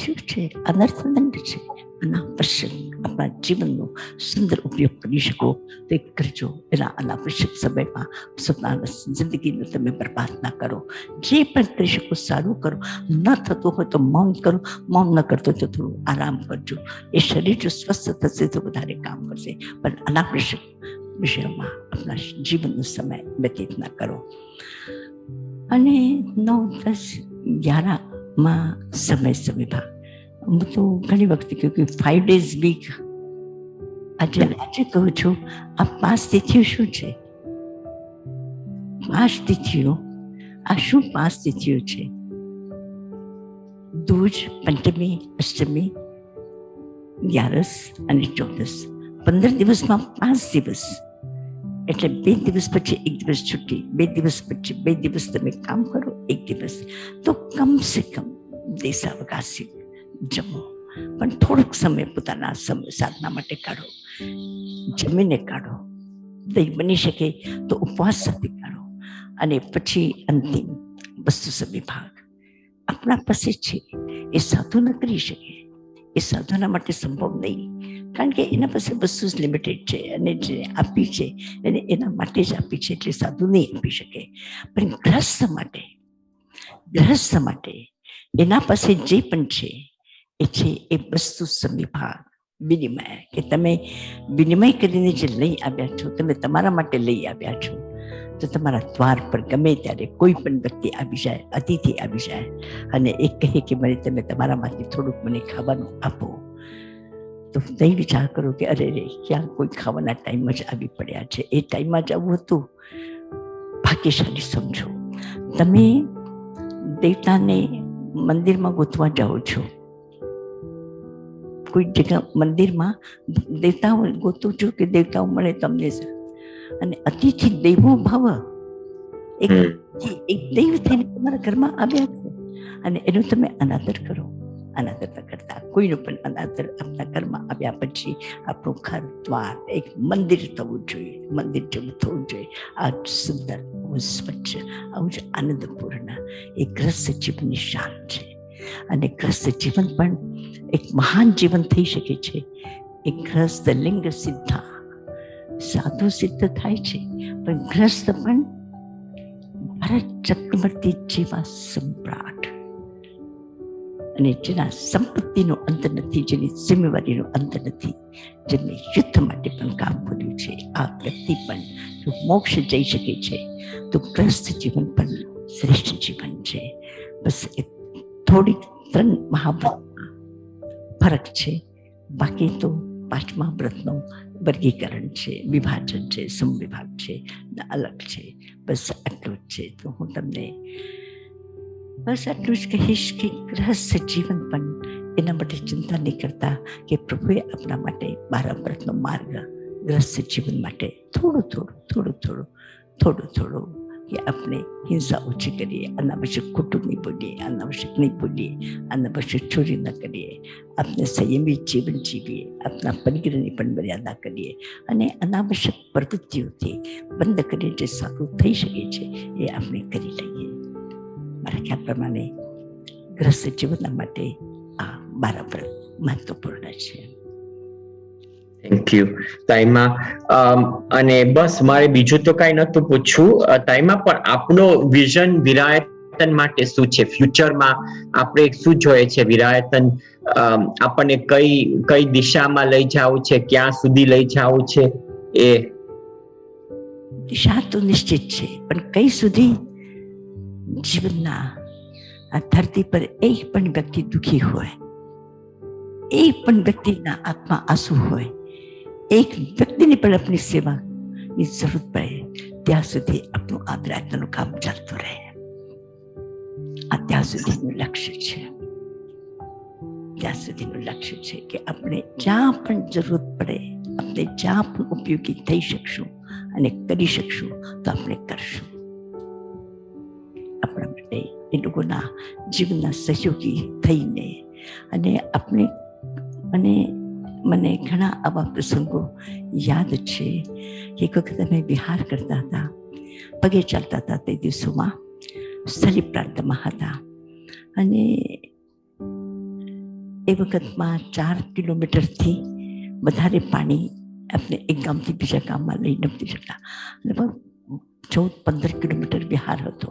Speaker 2: શું છે? અનર્થદંડ છે. અનાવશ્યક આપણા જીવનનો સુંદર ઉપયોગ કરી શકો તો એ કરજો. એના અનાવશ્યક સમયમાં પોતાના જિંદગીને તમે બરબાદ ના કરો. જે પણ કરી શકો સારું કરો, ન થતું હોય તો મૌન કરો, મૌન ન કરતો તો થોડું આરામ કરજો. એ શરીર જો સ્વસ્થ થશે તો વધારે કામ કરશે, પણ અનાવશ્યક વિષયોમાં આપણા જીવનનો સમય વ્યતીત ના કરો. અને 9, 10, 11માં સમય વિભાગ. હું તો ઘણી વખત કહ્યું કે 5 days વીક. આજે કહું છું આ 5 તિથિઓ શું છે? 5 તિથિઓ આ શું 5 તિથિઓ છે? દૂજ, પંચમી, અષ્ટમી, 11 અને 14. 15 દિવસમાં 5 દિવસ, એટલે 2 દિવસ પછી 1 દિવસ છૂટી, 2 દિવસ પછી 2 દિવસ તમે કામ કરો, 1 દિવસ. તો કમ સે કમ દેશાવકાશી જમો, પણ થોડોક સમય પોતાના સાધના માટે કાઢો, જમીને કાઢો, દહીં બની શકે તો ઉપવાસ સાથે કાઢો. અને પછી અંતિમ વસ્તુ વિભાગ આપણા પાસે છે એ સાધુ ન કરી શકે, એ સાધુના માટે સંભવ નહીં, કારણ કે એના પાસે વસ્તુ લિમિટેડ છે અને જે આપી છે એને એના માટે જ આપી છે, એટલે સાધુ નહીં આપી શકે. પણ ગ્રસ્ત માટે એના પાસે જે પણ છે એ છે એ વસ્તુ વિભાગ, વિનિમય. કે તમે વિનિમય કરીને જે લઈ આવ્યા છો, તમે તમારા માટે લઈ આવ્યા છો, તો તમારા દ્વાર પર ગમે ત્યારે કોઈ પણ વ્યક્તિ આવી જાય, અતિથિ આવી જાય અને એ કહે કે મને તમે તમારામાંથી થોડુંક મને ખાવાનું આપો, તો નહીં વિચાર કરો કે અરે રે ક્યાં કોઈ ખાવાના ટાઈમ જ આવી પડ્યા છે. એ ટાઈમમાં જ આવું હતું, ભાગ્યશાળી સમજો. તમે દેવતાને મંદિરમાં ગોતવા જાઓ છો, કોઈ જગ્યા મંદિરમાં દેવતાઓ ગોતું છું કે દેવતાઓ મળે તમને, અને અતિથિ દેવો ભવ, એક દૈવ થઈને તમારા ઘરમાં આવ્યા છે અને એનો તમે અનાદર કરો. અનાદર ન કરતા, કોઈનો પણ અનાદર આપણા ઘરમાં આવ્યા પછી આપણું ઘર દ્વાર એક મંદિર થવું જોઈએ, મંદિર જેવું થવું જોઈએ. આ સુંદર, સ્વચ્છ, આવું જ આનંદપૂર્ણ એ ગ્રસ્ત જીવનની શાન છે. અને ગ્રસ્ત જીવન પણ એક મહાન જીવન થઈ શકે છે. એક ગ્રસ્ત લિંગ સિદ્ધા, સાધુ સિદ્ધ થાય છે, પણ ગ્રસ્ત પણ ભારત ચક્રવર્તી જેવા સમ્રાટ અને જેના સંપત્તિનો અંત નથી, જેની જિમ્મેવારીનો અંત નથી, જેમને યુદ્ધ માટે પણ કામ કર્યું છે, આ વ્યક્તિ પણ જો મોક્ષ જઈ શકે છે તો ગ્રસ્ત જીવન પણ શ્રેષ્ઠ જીવન છે. બસ એ થોડીક 3 મહાવ્રતમાં ફરક છે, બાકી તો 5મા વ્રતનું વર્ગીકરણ છે, વિભાજન છે, સમવિભાગ છે, અલગ છે. બસ આટલું જ છે. તો હું તમને બસ આટલું જ કહીશ કે ગ્રહસ્થ જીવન પણ એના માટે ચિંતા નહીં કરતા કે પ્રભુએ આપણા માટે 12 વ્રતનો માર્ગ ગ્રહસ્થ જીવન માટે થોડું કે આપણે હિંસા ઓછી કરીએ, અનાવશ્યક ખોટું નહીં બોલીએ, અનાવશ્યક નહીં બોલીએ, અનાવશ્યક ચોરી ન કરીએ, આપણે સંયમી જીવન જીવીએ, આપણા પરિગ્રહની પણ મર્યાદા કરીએ અને અનાવશ્યક પ્રવૃત્તિઓથી બંધ કરીને જે સારું થઈ શકે છે એ આપણે કરી લઈએ. મારા ખ્યાલ પ્રમાણે ગ્રસ્ત જીવનના માટે આ 12 વ્રત મહત્વપૂર્ણ છે.
Speaker 1: થેન્ક યુ તાઈમા. અને બસ મારે બીજું તો કઈ નતું પૂછવું. તાઈમા, પણ આપનો વિઝન વિરાયતન માટે શું છે? ફ્યુચરમાં આપણે શું જોઈએ છે? વિરાયતન આપણને કઈ દિશામાં લઈ જવું છે, ક્યાં સુધી લઈ જવું છે? એ
Speaker 2: દિશા તો નિશ્ચિત છે, પણ કઈ સુધી? જીવનના આ ધરતી પર એક પણ વ્યક્તિ દુઃખી હોય, એક પણ વ્યક્તિના આત્મા આંસુ હોય, એક વ્યક્તિને પણ આપણી સેવાની જરૂર પડે, ત્યાં સુધી આપણું આ વિરાયતનું કામ ચાલતું રહે. આ ત્યાં સુધીનું લક્ષ્ય છે. ત્યાં સુધીનું લક્ષ્ય છે કે આપણે જ્યાં પણ જરૂર પડે, આપણે જ્યાં પણ ઉપયોગી થઈ શકશું અને કરી શકશું તો આપણે કરશું. આપણા માટે એ લોકોના જીવનના સહયોગી થઈને અને આપણે મને ઘણા આવા પ્રસંગો યાદ છે કે એક વખત અમે વિહાર કરતા હતા, પગે ચાલતા હતા. તે દિવસોમાં સ્થળી પ્રાંતમાં હતા અને એ વખતમાં 4 કિલોમીટરથી વધારે પાણી આપણે એક ગામથી બીજા ગામમાં લઈ નથી શકતા. લગભગ 14-15 કિલોમીટર વિહાર હતો.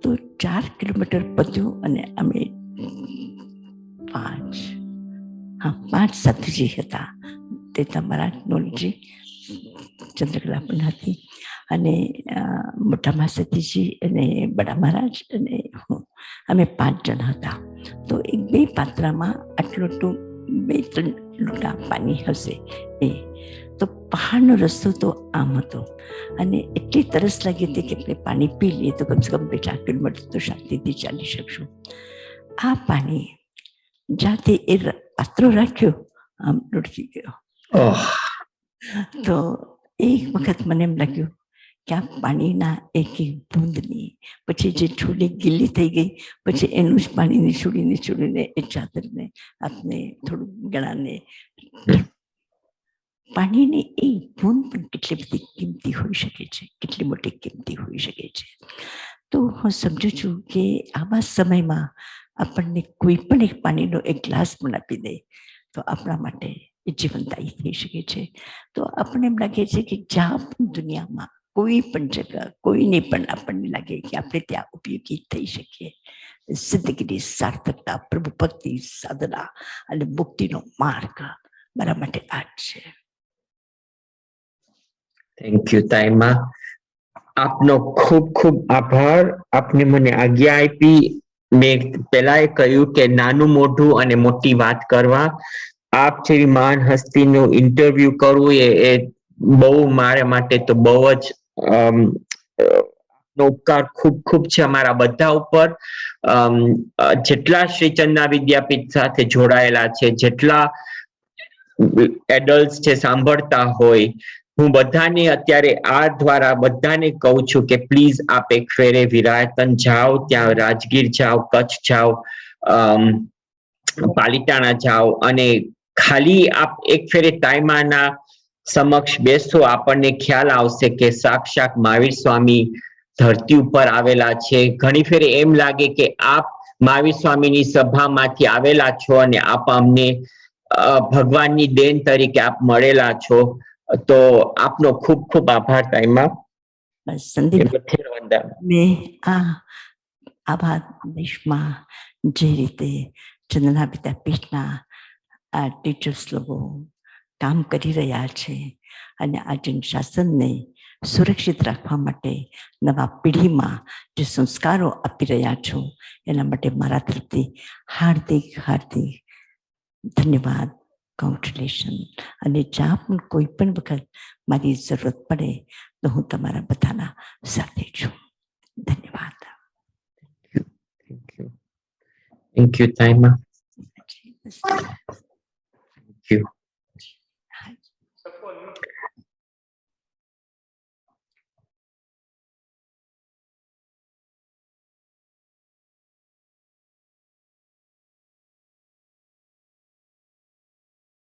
Speaker 2: તો 4 કિલોમીટર પત્યું અને અમે 5 સાથીજી હતા. તે તમારા નોલજી ચંદ્રકલા પણ હતી અને મોટા માસતીજી અને બડા મહારાજ અને હું, અમે 5 જણ હતા. તો 1-2 પાત્રામાં આટલું 2-3 લોટા પાણી હશે. એ તો પહાડનો રસ્તો તો આમ હતો અને એટલી તરસ લાગી હતી કે આપણે પાણી પી લઈએ તો કમસે કમ 2-4 કિલોમીટર તો શાંતિથી ચાલી શકશું. આ પાણી જાતે એ પાત્રો રાખ્યો આમ લૂટકી ગયો. તો એક વખત મને એમ લાગ્યું કે આ પાણીના એક બૂંદની પછી જે છોડી ગીલી થઈ ગઈ, પછી એનું જ પાણી નીચોડીને એ ચાદરને આપને થોડું ગળાને પાણીની એ બૂંદ પણ કેટલી બધી કિંમતી હોઈ શકે છે, કેટલી મોટી કિંમતી હોઈ શકે છે. તો હું સમજુ છું કે આવા સમયમાં આપણને કોઈ પણ એક પાણીનો એક ગ્લાસ પણ આપી દે તો આપણા માટે એ જીવનદાયી થઈ શકે છે. તો આપણને એમ લાગે છે કે જ્યાં પણ દુનિયામાં કોઈ પણ જગ્યા કોઈને પણ આપણને લાગે કે આપણે ત્યાં ઉપયોગી થઈ શકીએ. જિંદગીની સાર્થકતા, પ્રભુ ભક્તિ, સાધના અને મુક્તિનો માર્ગ મારા માટે આ જ છે.
Speaker 1: થેન્ક યુ તાઈમા. આપનો ખૂબ ખૂબ આભાર. આપને મને આજ્ઞા આપી. મેં પહેલા કહ્યું કે નાનું મોઢું અને મોટી વાત કરવા, આપ જેવી મહાન હસ્તીનું ઇન્ટરવ્યુ કરવું એ બહુ મારા માટે તો બહુ જ ઉપકાર ખૂબ ખૂબ છે અમારા બધા ઉપર. જેટલા શ્રી ચંદા વિદ્યાપીઠ સાથે જોડાયેલા છે, જેટલા એડલ્ટ છે સાંભળતા હોય, હું બધાને અત્યારે આ દ્વારા બધાને કહું છું કે પ્લીઝ આપ એક ફેરે વિરાયતન જાઓ, ત્યાં રાજગીર જાઓ, કચ્છ જાઓ, પાલિતાણા જાઓ અને ખાલી આપ એક ફેરે તાઈમાના સમક્ષ બેસો, આપણને ખ્યાલ આવશે કે સાક્ષાત મહાવીર સ્વામી ધરતી ઉપર આવેલા છે. ઘણી ફેરે એમ લાગે કે આપ મહાવીર સ્વામીની સભામાંથી આવેલા છો અને આપ અમને ભગવાનની દેન તરીકે આપ મળેલા છો. તો આપનો ખૂબ ખૂબ આભાર તાઈમા.
Speaker 2: સંદીપ
Speaker 1: વંદન.
Speaker 2: મેં આભા દેશમાં જે રીતે ચંદના વિદ્યાપીઠના આ ટીચર્સ લોકો કામ કરી રહ્યા છે અને આ જન શાસનને સુરક્ષિત રાખવા માટે નવા પેઢીમાં જે સંસ્કારો આપી રહ્યા છો એના માટે મારા તરફથી હાર્દિક હાર્દિક ધન્યવાદ, કોંગ્રેચ્યુલેશન. અને જ્યાં પણ કોઈ પણ વખત મારી જરૂરત પડે તો હું તમારા બધાના સાથે છું. ધન્યવાદ.
Speaker 1: Thank you, Taima. Thank you.